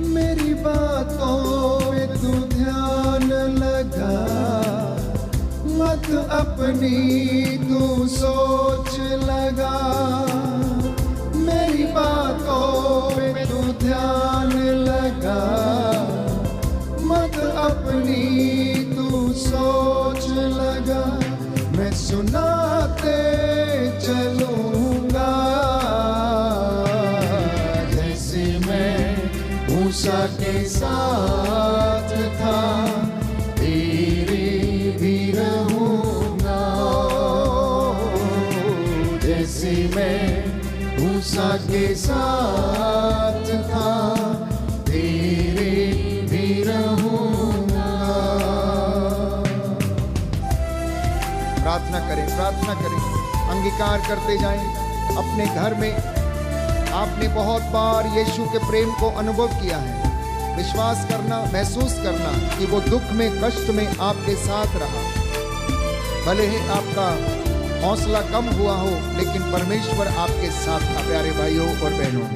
मेरी बातों में तू ध्यान लगा, मत अपनी तू सोच लगा। मेरी बातों में तू ध्यान लगा, मत अपनी तू सोच लगा। मैं सुनाते चलूंगा, जैसे मैं मूसा के साथ था तेरे भी रहूंगा, जैसे मैं मूसा के साथ था तेरे भी रहूंगा। प्रार्थना करें, प्रार्थना करें। अंगीकार करते जाएं। अपने घर में आपने बहुत बार यीशु के प्रेम को अनुभव किया है। विश्वास करना, महसूस करना कि वो दुख में, कष्ट में आपके साथ रहा। भले ही आपका हौसला कम हुआ हो, लेकिन परमेश्वर आपके साथ था। प्यारे भाइयों और बहनों,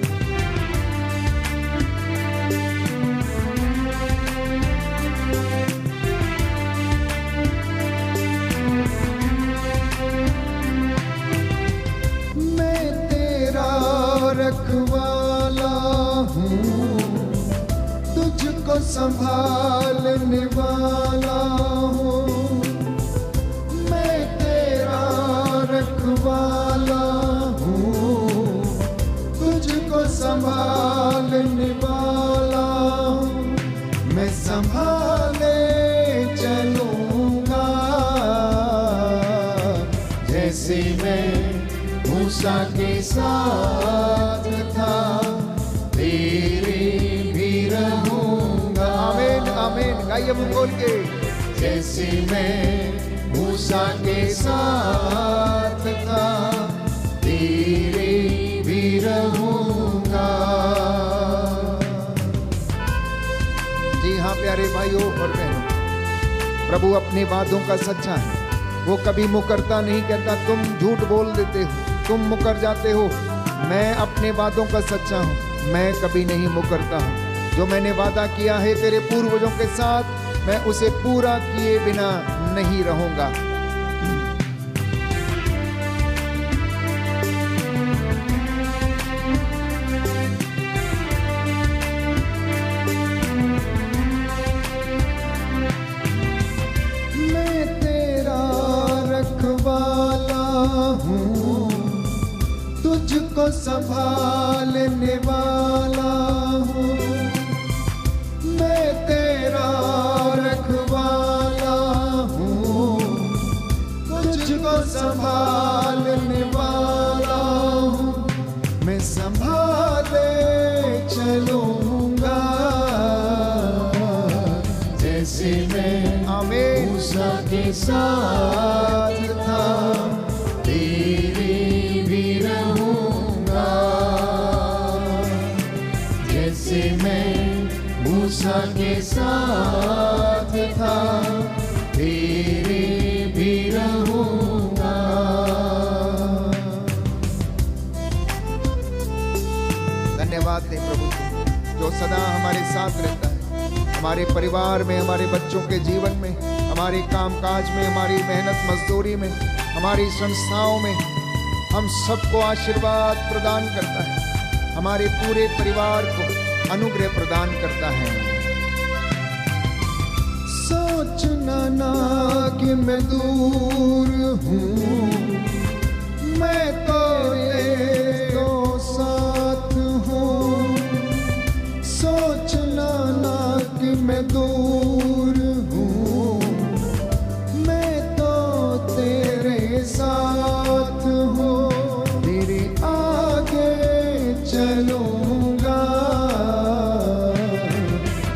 रखवाला हूँ, तुझको संभालने वाला हूँ। मैं तेरा रखवाला हूँ, तुझको संभालने वाला हूँ। मैं संभाले चलूँगा, जैसे मैं मूसा के साथ था, तेरे भी रहूंगा। आमीन आमीन। गाइए मुंह खोल के। जैसे मैं मूसा के साथ था, तेरे भी रहूंगा। जी हाँ प्यारे भाइयों और बहनों, प्रभु अपने वादों का सच्चा है। वो कभी मुकरता नहीं, कहता तुम झूठ बोल देते हो, तुम मुकर जाते हो। मैं अपने वादों का सच्चा हूँ, मैं कभी नहीं मुकरता हूँ। जो मैंने वादा किया है तेरे पूर्वजों के साथ, मैं उसे पूरा किए बिना नहीं रहूंगा। मैं तेरा रखवाला हूँ, तुझको संभालने वाला हूँ। मैं तेरा रखवाला हूँ, तुझको संभालने वाला हूँ। मैं संभाले चलूँगा, जैसे मैं मूसा के साथ था, तेरे भी रहूंगा। जैसे मैं मूसा के साथ था, तेरे भी रहूंगा। धन्यवाद दें प्रभु को, जो सदा हमारे साथ रहता है, हमारे परिवार में, हमारे बच्चों के जीवन में, हमारे कामकाज में, हमारी मेहनत मजदूरी में, हमारी संस्थाओं में। हम सबको आशीर्वाद प्रदान करता है, हमारे पूरे परिवार को अनुग्रह प्रदान करता है। सोचना ना कि मैं दूर हूँ, मैं तो तेरे साथ हूँ। सोचना ना कि मैं दूर हूँ, मैं तो तेरे साथ हूँ। तेरे आगे चलूँगा,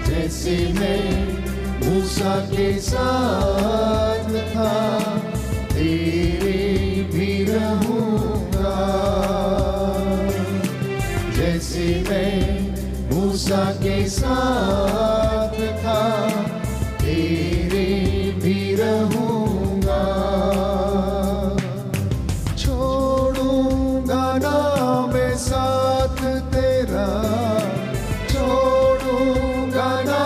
जैसे मैं मूसा के साथ था, तेरे भी रहूँगा। जैसे मैं मूसा के साथ था, तेरे भी रहूँगा। छोड़ूंगा ना मैं साथ तेरा, छोड़ूंगा ना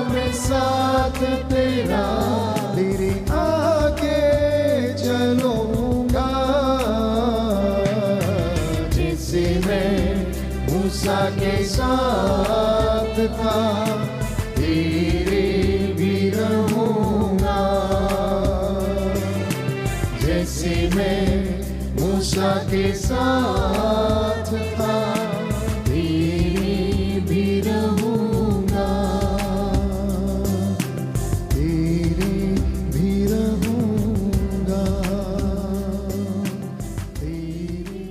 मैं साथ तेरा। तेरे आगे चलूंगा, जैसे मैं मूसा के साथ था, तेरे भी रहूंगा। जैसे मैं मूसा के साथ था, तेरे भी रहूंगा, तेरे भी रहूंगा, तेरे।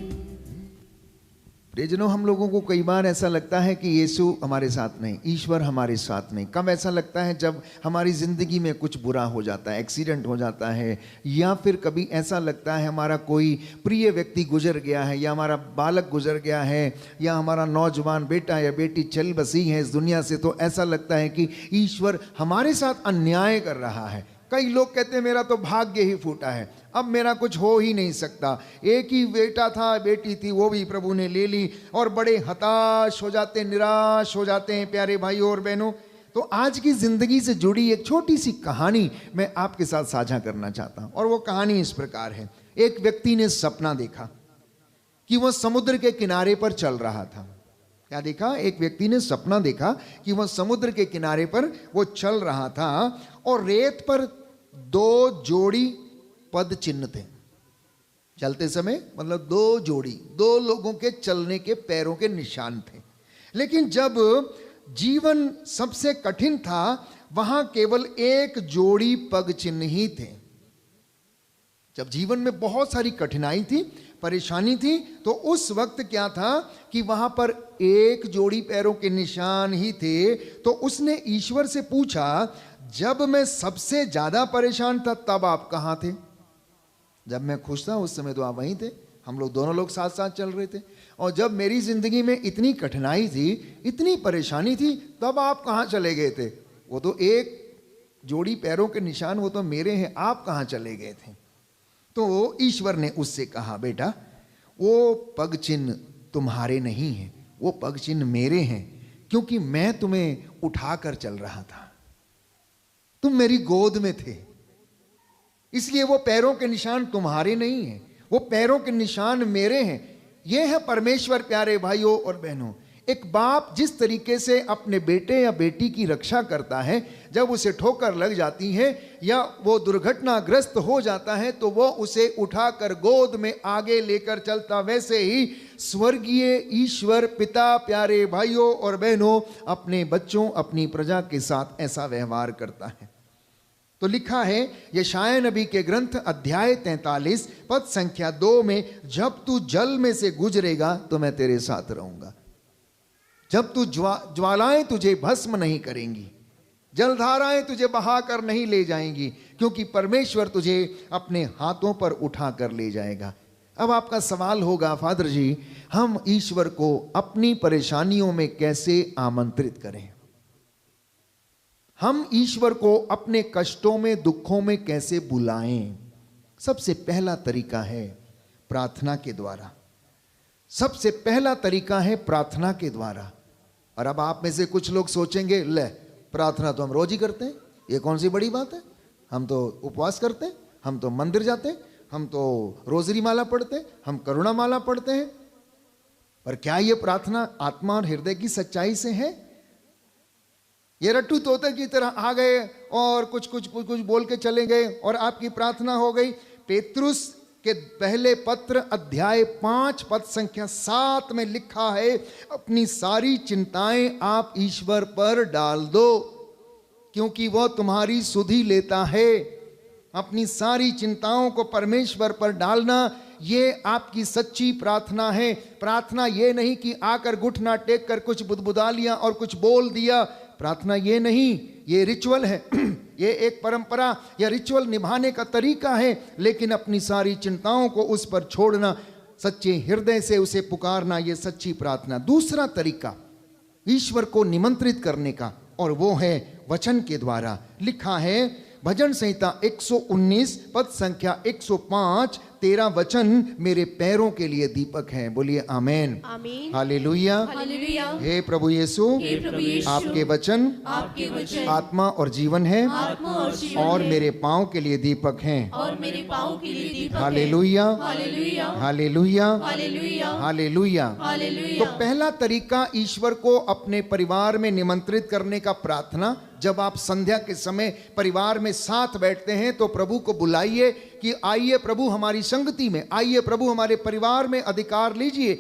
प्रियजनों, हम लोगों को कई बार ऐसा लगता है कि यीशु हमारे साथ नहीं, ईश्वर हमारे साथ नहीं। कब ऐसा लगता है? जब हमारी ज़िंदगी में कुछ बुरा हो जाता है, एक्सीडेंट हो जाता है, या फिर कभी ऐसा लगता है हमारा कोई प्रिय व्यक्ति गुजर गया है, या हमारा बालक गुजर गया है, या हमारा नौजवान बेटा या बेटी चल बसी है इस दुनिया से, तो ऐसा लगता है कि ईश्वर हमारे साथ अन्याय कर रहा है। कई लोग कहते हैं मेरा तो भाग्य ही फूटा है, अब मेरा कुछ हो ही नहीं सकता। एक ही बेटा था, बेटी थी, वो भी प्रभु ने ले ली, और बड़े हताश हो जाते, निराश हो जाते हैं प्यारे भाइयों और बहनों। तो आज की जिंदगी से जुड़ी एक छोटी सी कहानी मैं आपके साथ साझा करना चाहता हूं, और वो कहानी इस प्रकार है। एक व्यक्ति ने सपना देखा कि वह समुद्र के किनारे पर चल रहा था। क्या देखा? एक व्यक्ति ने सपना देखा कि वह समुद्र के किनारे पर वो चल रहा था, और रेत पर 2 जोड़ी पद चिन्ह थे। चलते समय मतलब 2 जोड़ी, 2 लोगों के चलने के पैरों के निशान थे। लेकिन जब जीवन सबसे कठिन था, वहां केवल 1 जोड़ी पग चिन्ह ही थे। जब जीवन में बहुत सारी कठिनाई थी, परेशानी थी, तो उस वक्त क्या था कि वहां पर 1 जोड़ी पैरों के निशान ही थे। तो उसने ईश्वर से पूछा, जब मैं सबसे ज्यादा परेशान था तब आप कहां थे? जब मैं खुश था उस समय तो आप वहीं थे, हम लोग दोनों लोग साथ साथ चल रहे थे। और जब मेरी जिंदगी में इतनी कठिनाई थी, इतनी परेशानी थी, तब आप कहां चले गए थे? वो तो 1 जोड़ी पैरों के निशान वो तो मेरे हैं, आप कहां चले गए थे? तो ईश्वर ने उससे कहा, बेटा वो पग चिन्ह तुम्हारे नहीं हैं, वो पग चिन्ह मेरे हैं, क्योंकि मैं तुम्हें उठाकर चल रहा था, तुम मेरी गोद में थे, इसलिए वो पैरों के निशान तुम्हारे नहीं हैं, वो पैरों के निशान मेरे हैं। ये है परमेश्वर प्यारे भाइयों और बहनों। एक बाप जिस तरीके से अपने बेटे या बेटी की रक्षा करता है, जब उसे ठोकर लग जाती है या वो दुर्घटनाग्रस्त हो जाता है, तो वो उसे उठाकर गोद में आगे लेकर चलता, वैसे ही स्वर्गीय ईश्वर पिता प्यारे भाइयों और बहनों अपने बच्चों, अपनी प्रजा के साथ ऐसा व्यवहार करता है। तो लिखा है यशायाह नबी के ग्रंथ अध्याय 43 पद संख्या 2 में, जब तू जल में से गुजरेगा तो मैं तेरे साथ रहूंगा, जब तू ज्वालाएं तुझे भस्म नहीं करेंगी, जलधाराएं तुझे बहाकर नहीं ले जाएंगी, क्योंकि परमेश्वर तुझे अपने हाथों पर उठा कर ले जाएगा। अब आपका सवाल होगा, फादर जी हम ईश्वर को अपनी परेशानियों में कैसे आमंत्रित करें? हम ईश्वर को अपने कष्टों में, दुखों में कैसे बुलाएं? सबसे पहला तरीका है प्रार्थना के द्वारा। सबसे पहला तरीका है प्रार्थना के द्वारा। और अब आप में से कुछ लोग सोचेंगे, ले प्रार्थना तो हम रोज ही करते हैं, ये कौन सी बड़ी बात है? हम तो उपवास करते हैं, हम तो मंदिर जाते हैं, हम तो रोजरी माला पढ़ते हैं, हम करुणा माला पढ़ते हैं। पर क्या ये प्रार्थना आत्मा और हृदय की सच्चाई से है? ये रट्टू तोते की तरह आ गए और कुछ बोल के चले गए और आपकी प्रार्थना हो गई? पेतरुस के पहले पत्र अध्याय 5 पद संख्या 7 में लिखा है, अपनी सारी चिंताएं आप ईश्वर पर डाल दो, क्योंकि वह तुम्हारी सुधि लेता है। अपनी सारी चिंताओं को परमेश्वर पर डालना, ये आपकी सच्ची प्रार्थना है। प्रार्थना ये नहीं कि आकर घुटना टेक कर कुछ बुदबुदा लिया और कुछ बोल दिया। प्रार्थना ये नहीं, ये रिचुअल है ये एक परंपरा या रिचुअल निभाने का तरीका है, लेकिन अपनी सारी चिंताओं को उस पर छोड़ना, सच्चे हृदय से उसे पुकारना, ये सच्ची प्रार्थना। दूसरा तरीका ईश्वर को निमंत्रित करने का, और वो है वचन के द्वारा। लिखा है भजन संहिता 119 पद संख्या 105, तेरा वचन मेरे पैरों के लिए दीपक है। बोलिए आमेन, आमीन, हालेलुया, हालेलुया। हे प्रभु यीशु, आपके वचन आत्मा और जीवन है, और मेरे पाँव के लिए दीपक हैं, और मेरे पाँव के लिए दीपक है। हालेलुया, हालेलुया, हालेलुया, हालेलुया, हालेलुया। हालेलुया। तो पहला तरीका ईश्वर को अपने परिवार में निमंत्रित करने का प्रार्थना। जब आप संध्या के समय परिवार में साथ बैठते हैं तो प्रभु को बुलाइए कि आइए प्रभु हमारी संगति में, आइए प्रभु हमारे परिवार में अधिकार लीजिए।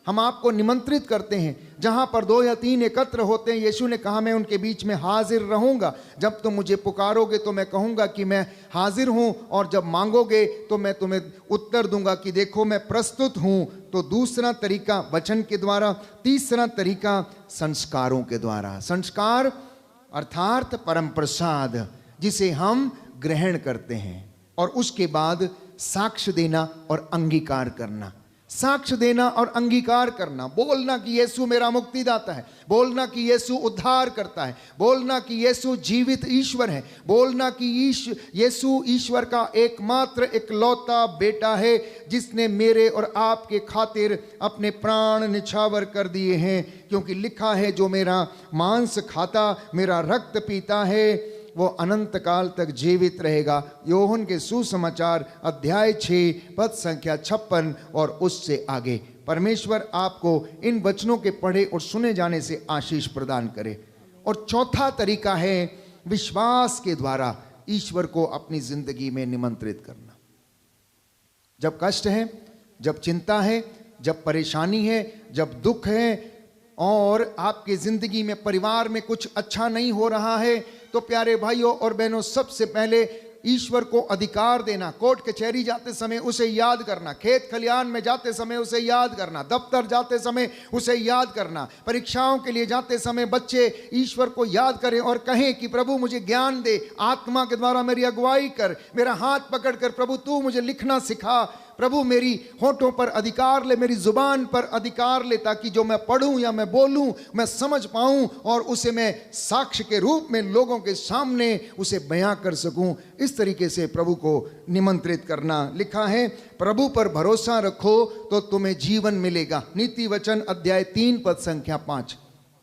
हम आपको निमंत्रित करते हैं। जहां पर 2 या 3 एकत्र होते हैं, यीशु ने कहा मैं उनके बीच में हाजिर रहूंगा। जब तुम मुझे पुकारोगे तो मैं कहूंगा कि मैं हाजिर हूं, और जब मांगोगे तो मैं तुम्हें उत्तर दूंगा कि देखो मैं प्रस्तुत हूं। तो दूसरा तरीका वचन के द्वारा, तीसरा तरीका संस्कारों के द्वारा। संस्कार अर्थात परम प्रसाद जिसे हम ग्रहण करते हैं, और उसके बाद साक्ष्य देना और अंगीकार करना। साक्ष्य देना और अंगीकार करना, बोलना कि यीशु मेरा मुक्तिदाता है, बोलना कि यीशु उद्धार करता है, बोलना कि यीशु जीवित ईश्वर है, बोलना कि यीशु ईश्वर का एकमात्र इकलौता बेटा है जिसने मेरे और आपके खातिर अपने प्राण निछावर कर दिए हैं। क्योंकि लिखा है, जो मेरा मांस खाता मेरा रक्त पीता है वो अनंत काल तक जीवित रहेगा। योहन के सुसमाचार अध्याय 6 पद संख्या 56 और उससे आगे। परमेश्वर आपको इन वचनों के पढ़े और सुने जाने से आशीष प्रदान करे। और चौथा तरीका है विश्वास के द्वारा ईश्वर को अपनी जिंदगी में निमंत्रित करना। जब कष्ट है, जब चिंता है, जब परेशानी है, जब दुख है और आपके जिंदगी में परिवार में कुछ अच्छा नहीं हो रहा है, तो प्यारे भाइयों और बहनों, सबसे पहले ईश्वर को अधिकार देना। कोर्ट कचहरी जाते समय उसे याद करना, खेत खलियान में जाते समय उसे याद करना, दफ्तर जाते समय उसे याद करना, परीक्षाओं के लिए जाते समय बच्चे ईश्वर को याद करें और कहें कि प्रभु मुझे ज्ञान दे, आत्मा के द्वारा मेरी अगुवाई कर, मेरा हाथ पकड़कर प्रभु तू मुझे लिखना सिखा, प्रभु मेरी होठों पर अधिकार ले, मेरी जुबान पर अधिकार ले, ताकि जो मैं पढ़ूं या मैं बोलूं मैं समझ पाऊं और उसे मैं साक्ष्य के रूप में लोगों के सामने उसे बयां कर सकूं। इस तरीके से प्रभु को निमंत्रित करना। लिखा है, प्रभु पर भरोसा रखो तो तुम्हें जीवन मिलेगा। नीति वचन अध्याय 3 पद संख्या 5।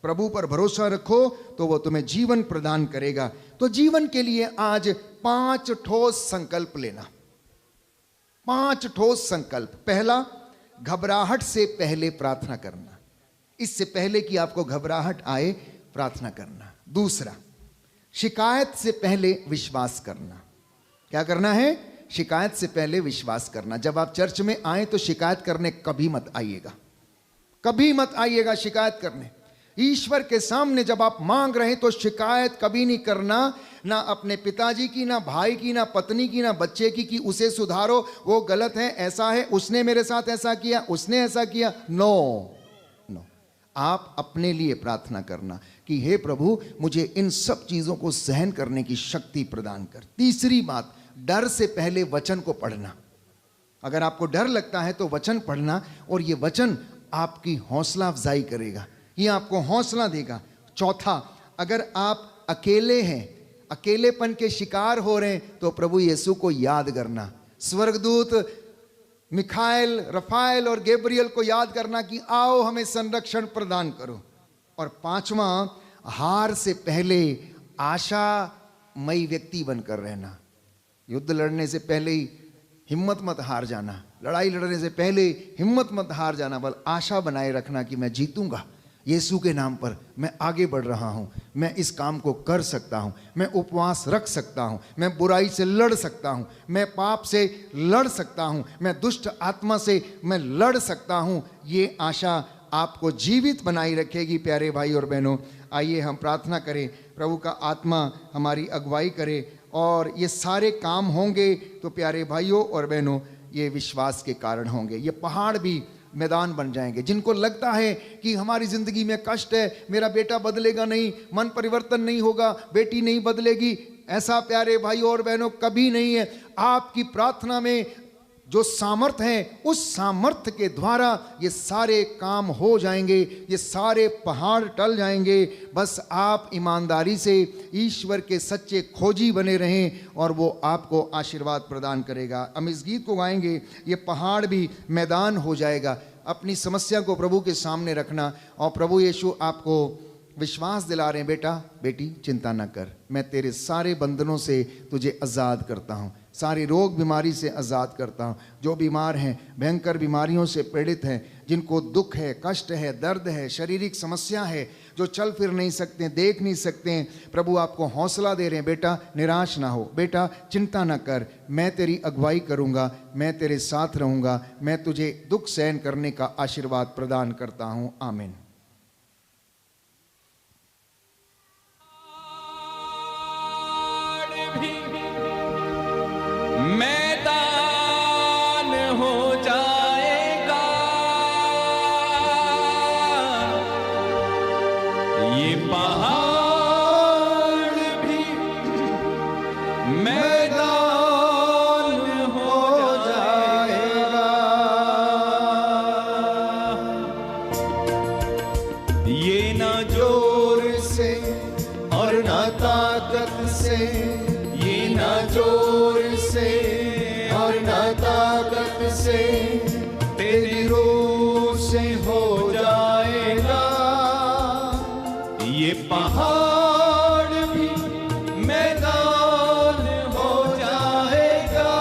प्रभु पर भरोसा रखो तो वो तुम्हें जीवन प्रदान करेगा। तो जीवन के लिए आज 5 ठोस संकल्प लेना। 5 ठोस संकल्प। पहला, घबराहट से पहले प्रार्थना करना। इससे पहले कि आपको घबराहट आए, प्रार्थना करना। दूसरा, शिकायत से पहले विश्वास करना। क्या करना है? शिकायत से पहले विश्वास करना। जब आप चर्च में आए तो शिकायत करने कभी मत आइएगा, कभी मत आइएगा शिकायत करने। ईश्वर के सामने जब आप मांग रहे हैं तो शिकायत कभी नहीं करना, ना अपने पिताजी की, ना भाई की, ना पत्नी की, ना बच्चे की कि उसे सुधारो, वो गलत है, ऐसा है, उसने मेरे साथ ऐसा किया, उसने ऐसा किया। नो नो, आप अपने लिए प्रार्थना करना कि हे प्रभु मुझे इन सब चीजों को सहन करने की शक्ति प्रदान कर। तीसरी बात, डर से पहले वचन को पढ़ना। अगर आपको डर लगता है तो वचन पढ़ना, और ये वचन आपकी हौसला अफजाई करेगा, ये आपको हौसला देगा। चौथा, अगर आप अकेले हैं, अकेलेपन के शिकार हो रहे हैं, तो प्रभु यीशु को याद करना। स्वर्गदूत मिखाएल, रफाएल और गैब्रियल को याद करना कि आओ हमें संरक्षण प्रदान करो। और पांचवा, हार से पहले आशामयी व्यक्ति बनकर रहना। युद्ध लड़ने से पहले ही हिम्मत मत हार जाना, लड़ाई लड़ने से पहले हिम्मत मत हार जाना, बल आशा बनाए रखना कि मैं जीतूंगा, यीशु के नाम पर मैं आगे बढ़ रहा हूं, मैं इस काम को कर सकता हूं, मैं उपवास रख सकता हूं, मैं बुराई से लड़ सकता हूं, मैं पाप से लड़ सकता हूं, मैं दुष्ट आत्मा से मैं लड़ सकता हूं। ये आशा आपको जीवित बनाई रखेगी। प्यारे भाई और बहनों, आइए हम प्रार्थना करें, प्रभु का आत्मा हमारी अगुवाई करे और ये सारे काम होंगे तो प्यारे भाइयों और बहनों ये विश्वास के कारण होंगे। ये पहाड़ भी मैदान बन जाएंगे। जिनको लगता है कि हमारी जिंदगी में कष्ट है, मेरा बेटा बदलेगा नहीं, मन परिवर्तन नहीं होगा, बेटी नहीं बदलेगी, ऐसा प्यारे भाइयों और बहनों कभी नहीं है। आपकी प्रार्थना में जो सामर्थ्य है, उस सामर्थ्य के द्वारा ये सारे काम हो जाएंगे, ये सारे पहाड़ टल जाएंगे। बस आप ईमानदारी से ईश्वर के सच्चे खोजी बने रहें और वो आपको आशीर्वाद प्रदान करेगा। हम इस गीत को गाएंगे, ये पहाड़ भी मैदान हो जाएगा। अपनी समस्या को प्रभु के सामने रखना और प्रभु यीशु आपको विश्वास दिला रहे हैं, बेटा बेटी चिंता न कर, मैं तेरे सारे बंधनों से तुझे आज़ाद करता हूँ, सारे रोग बीमारी से आज़ाद करता हूँ। जो बीमार हैं, भयंकर बीमारियों से पीड़ित हैं, जिनको दुख है, कष्ट है, दर्द है, शारीरिक समस्या है, जो चल फिर नहीं सकते, देख नहीं सकते, प्रभु आपको हौसला दे रहे हैं, बेटा निराश ना हो, बेटा चिंता ना कर, मैं तेरी अगुवाई करूँगा, मैं तेरे साथ रहूँगा, मैं तुझे दुख सहन करने का आशीर्वाद प्रदान करता हूँ। आमीन। मैदान हो जाएगा, ना ताकत से तेरी रूह से हो जाएगा। ये पहाड़ भी मैदान हो जाएगा।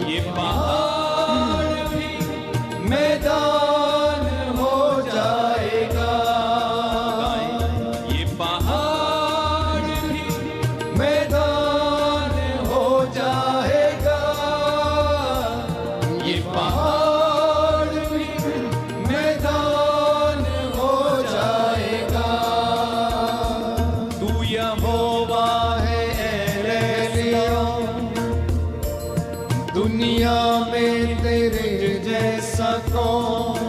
ये पहाड़ भी मैदान हो जाएगा। ये पहाड़ भी मैदान हो जाएगा। ये पहाड़ भी मैदान हो जाएगा। तू यहोवा है एलियोन, दुनिया में तेरे जैसा कौन।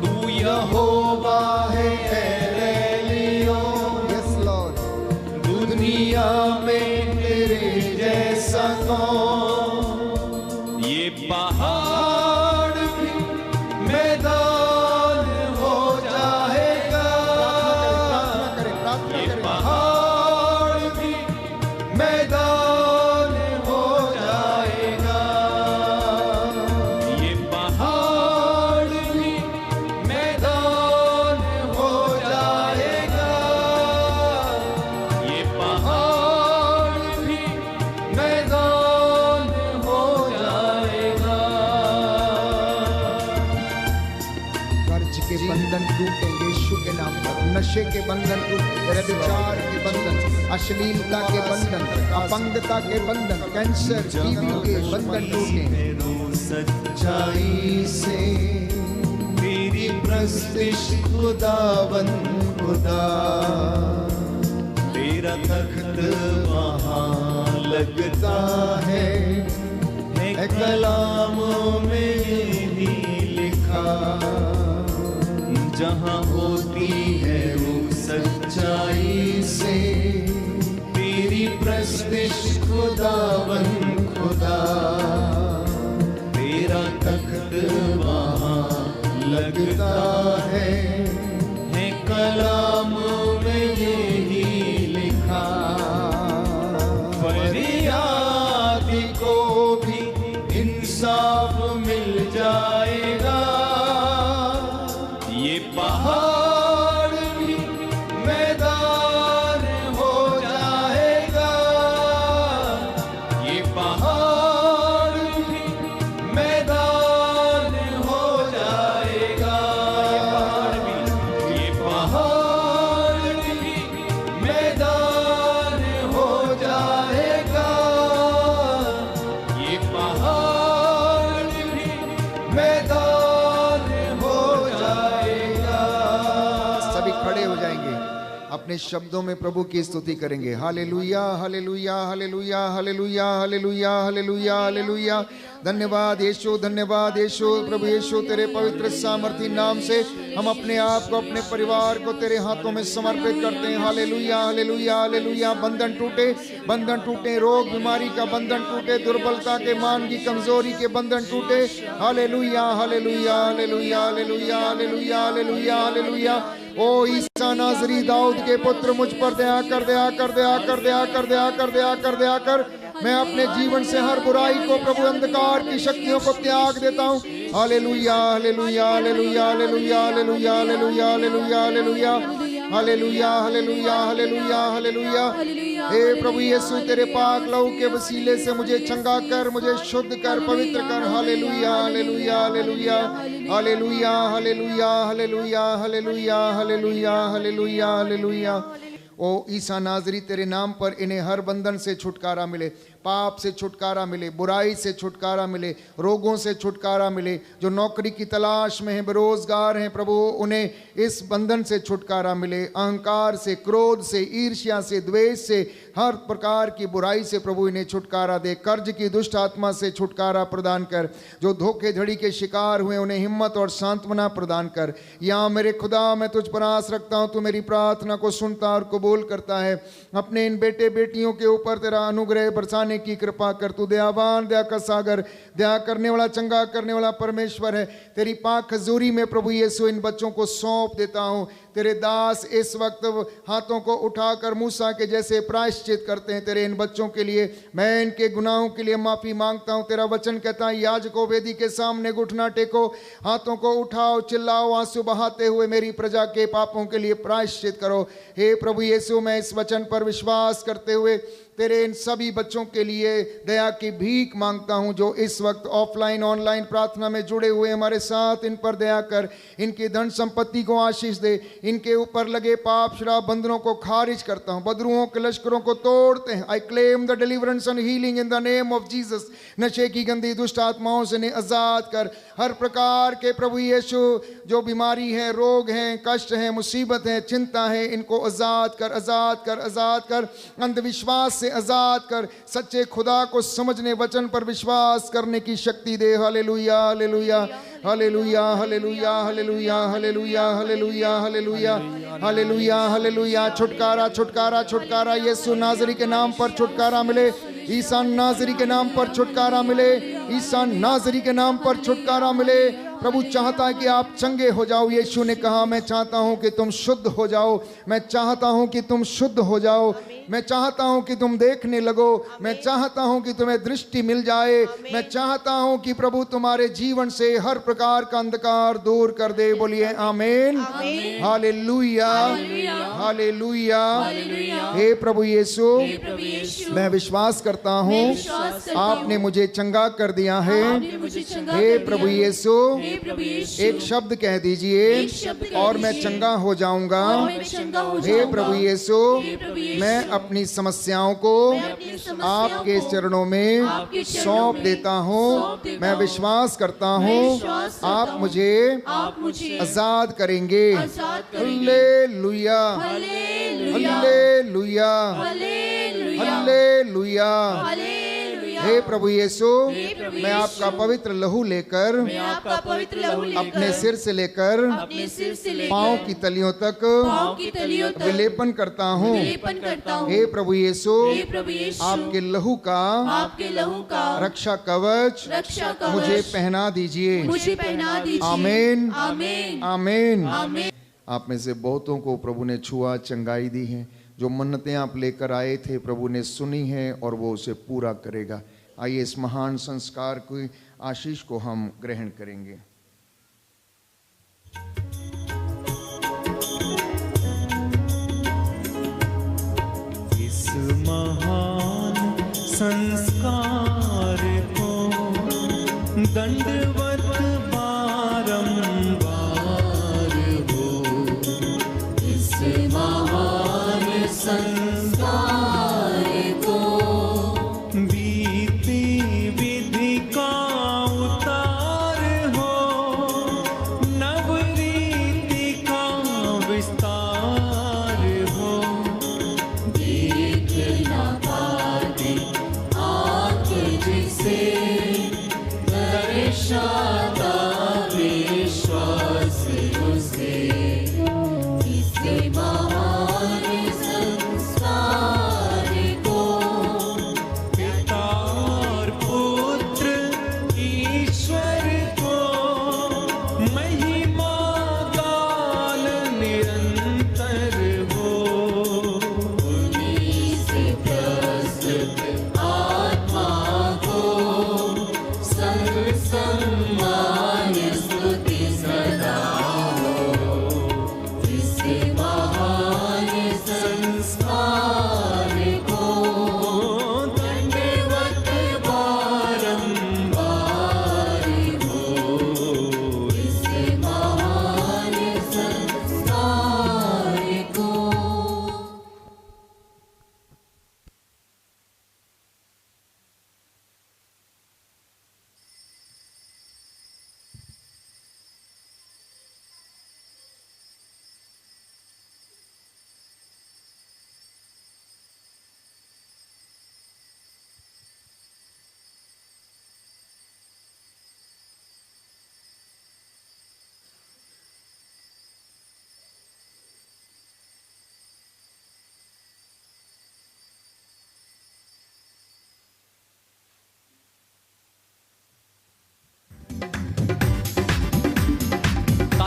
तू यहोवा है एलियोन, यस लॉर्ड, दुनिया में तेरे जैसा कौन। ये पहाड़ भी मैदान हो जाएगा। प्रार्थना ये करें। पहाड़ भी मैदान हो जाएगा। ये पहाड़ भी मैदान हो जाएगा। ये पहाड़ भी मैदान हो जाएगा। कर्ज के बंधन टूटेंगे यीशु के नाम पर। नशे के बंधन टूटेंगे, व्यभिचार के बंधन, अश्लीलता के बंधन, अपंगता के बंधन, कैंसर, टीबी के बंधन टूटेंगे। सच्चाई से तेरी प्रस्तिश खुदावन खुदा, तेरा तख्त वहाँ लगता है कलाम में भी लिखा। जहाँ होती है वो सच्चाई से तेरी प्रस्तिश खुदावन खुदा, तेरा तख्त वहाँ लगता है कलाम में यही लिखा। फरियादी को भी इंसाफ मिल जाएगा। ये पहाड़ भी मैदान हो जाएगा। ये पहाड़ भी मैदान हो जाएगा। ये पहाड़ भी मैदान हो जाएगा। ये पहाड़ भी मैदान हो जाएगा। सभी खड़े हो जाएंगे, अपने शब्दों में प्रभु की स्तुति करेंगे। हालेलुया, हालेलुया, हालेलुया, हालेलुया, हालेलुया, हालेलुया, हालेलुया। धन्यवाद यीशु, धन्यवाद यीशु। प्रभु यीशु, तेरे पवित्र सामर्थी नाम से हम अपने आप को, अपने परिवार को तेरे हाथों में समर्पित करते हैं। हालेलुया, हालेलुया, हालेलुया। बंधन टूटे, बंधन टूटे, रोग बीमारी का बंधन टूटे, दुर्बलता के, मान की कमजोरी के बंधन टूटे। हालेलुया, हालेलुया, हालेलुया, हालेलुया, हालेलुया, हालेलुया, हालेलुया। ओ ईसा नाजरी दाऊद के पुत्र, मुझ पर दया कर, दया कर, दया कर, दया कर, दया कर, दया कर, दया कर। मैं अपने जीवन से हर बुराई को, प्रभु अंधकार की शक्तियों को त्याग देता हूँ। हालेलुया, हालेलुया, हालेलुया, हालेलुया, हालेलुया, हालेलुया, हालेलुया, हालेलुया, हालेलुया, हालेलुया, हालेलुया, हालेलुया। हे प्रभु यीशु, तेरे पाक लहू के वसीले से मुझे चंगा कर, मुझे शुद्ध कर, पवित्र कर। हालेलुया, हालेलुया, हालेलुया, हालेलुया, हालेलुया, हालेलुया, हालेलुया, हालेलुया, हालेलुया, हालेलुया। ओ ईसा नाजरी, तेरे नाम पर इन्हें हर बंधन से छुटकारा मिले, पाप से छुटकारा मिले, बुराई से छुटकारा मिले, रोगों से छुटकारा मिले। जो नौकरी की तलाश में हैं, बेरोजगार हैं, प्रभु उन्हें इस बंधन से छुटकारा मिले। अहंकार से, क्रोध से, ईर्ष्या से, द्वेष से, हर प्रकार की बुराई से प्रभु इन्हें छुटकारा दे। कर्ज की दुष्ट आत्मा से छुटकारा प्रदान कर। जो धोखेधड़ी के शिकार हुए उन्हें हिम्मत और सांत्वना प्रदान कर। यहाँ मेरे खुदा, मैं तुझ पर आस रखता हूँ, तू मेरी प्रार्थना को सुनता और कबूल करता है। अपने इन बेटे बेटियों के ऊपर तेरा अनुग्रह बरसाने पाने की कृपा कर। तू दयावान, दया का सागर, दया करने वाला, चंगा करने वाला परमेश्वर है। तेरी पाक हजूरी में प्रभु यीशु इन बच्चों को सौंप देता हूँ। तेरे दास इस वक्त हाथों को उठाकर मूसा के जैसे प्रायश्चित करते हैं। तेरे इन बच्चों के लिए मैं इनके गुनाहों के लिए माफ़ी मांगता हूँ। तेरा वचन कहता है याजकों वेदी के सामने घुटना टेको, हाथों को उठाओ, चिल्लाओ, आंसू बहाते हुए मेरी प्रजा के पापों के लिए प्रायश्चित करो। हे प्रभु यीशु, मैं इस वचन पर विश्वास करते हुए तेरे इन सभी बच्चों के लिए दया की भीख मांगता हूं जो इस वक्त ऑफलाइन ऑनलाइन प्रार्थना में जुड़े हुए हमारे साथ। इन पर दया कर, इनकी धन संपत्ति को आशीष दे। इनके ऊपर लगे पाप शराब बंधनों को खारिज करता हूं, बदरुओं के लश्करों को तोड़ते हैं। I claim the deliverance and healing in the name of Jesus. नशे की गंदी दुष्ट आत्माओं से आजाद कर। हर प्रकार के प्रभु यीशु जो बीमारी है, रोग हैं, कष्ट हैं, मुसीबत है, चिंता है, इनको आजाद कर, आजाद कर, आजाद कर। अंधविश्वास से आजाद कर। सच्चे खुदा को समझने, वचन पर विश्वास करने की शक्ति दे। हालेलुया, हालेलुया, हालेलुया, हालेलुया, हालेलुया, हालेलुया, हालेलुया, हालेलुया, हालेलुया, हालेलुया। छुटकारा, छुटकारा, छुटकारा यीशु नाज़री के नाम पर छुटकारा मिले। ईसा नाज़री के नाम पर छुटकारा मिले। ईसा नाज़री के नाम पर छुटकारा मिले। प्रभु चाहता है कि आप चंगे हो जाओ। यीशु ने कहा मैं चाहता हूं कि तुम शुद्ध हो जाओ। मैं चाहता हूं कि तुम शुद्ध हो जाओ। मैं चाहता हूं कि तुम देखने लगो। मैं चाहता हूं कि तुम्हें दृष्टि मिल जाए। मैं चाहता हूं कि प्रभु तुम्हारे जीवन से हर प्रकार का अंधकार दूर कर दे। बोलिए आमीन, हालेलुया, हालेलुया। हे प्रभु यीशु, मैं विश्वास करता हूं आपने मुझे चंगा कर दिया है। हे प्रभु यीशु, एक शब्द कह दीजिए और मैं चंगा हो जाऊंगा। हे प्रभु यीशु, मैं अपनी समस्याओं को आपके चरणों में सौंप देता हूँ। मैं विश्वास करता हूँ आप मुझे आजाद करेंगे। हालेलुया, हालेलुया, हालेलुया। हे प्रभु यीशु, मैं आपका पवित्र लहू लेकर अपने सिर से लेकर पांव की तलियों तक विलेपन करता हूँ। हे प्रभु यीशु, आपके लहू का रक्षा कवच मुझे पहना दीजिए। आमीन, आमीन। आप में से बहुतों को प्रभु ने छुआ, चंगाई दी है। जो मन्नतें आप लेकर आए थे प्रभु ने सुनी है और वो उसे पूरा करेगा। आइए इस महान संस्कार की आशीष को हम ग्रहण करेंगे। इस महान संस्कार को दंडवत बारंबार हो। इस महान संस्कार को बीती विधि का उतार हो, नवरीति का विस्तार हो। देख न पाते आँखें जिसे दर्शाता विश्वास उसे। इस महान संस्कार को पिता और पुत्र ईश्वर को महिमा गान निरंतर हो। उन्हीं से प्रस्तुत आत्मा को सर्व सम्मान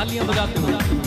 तालियां बजाते हुए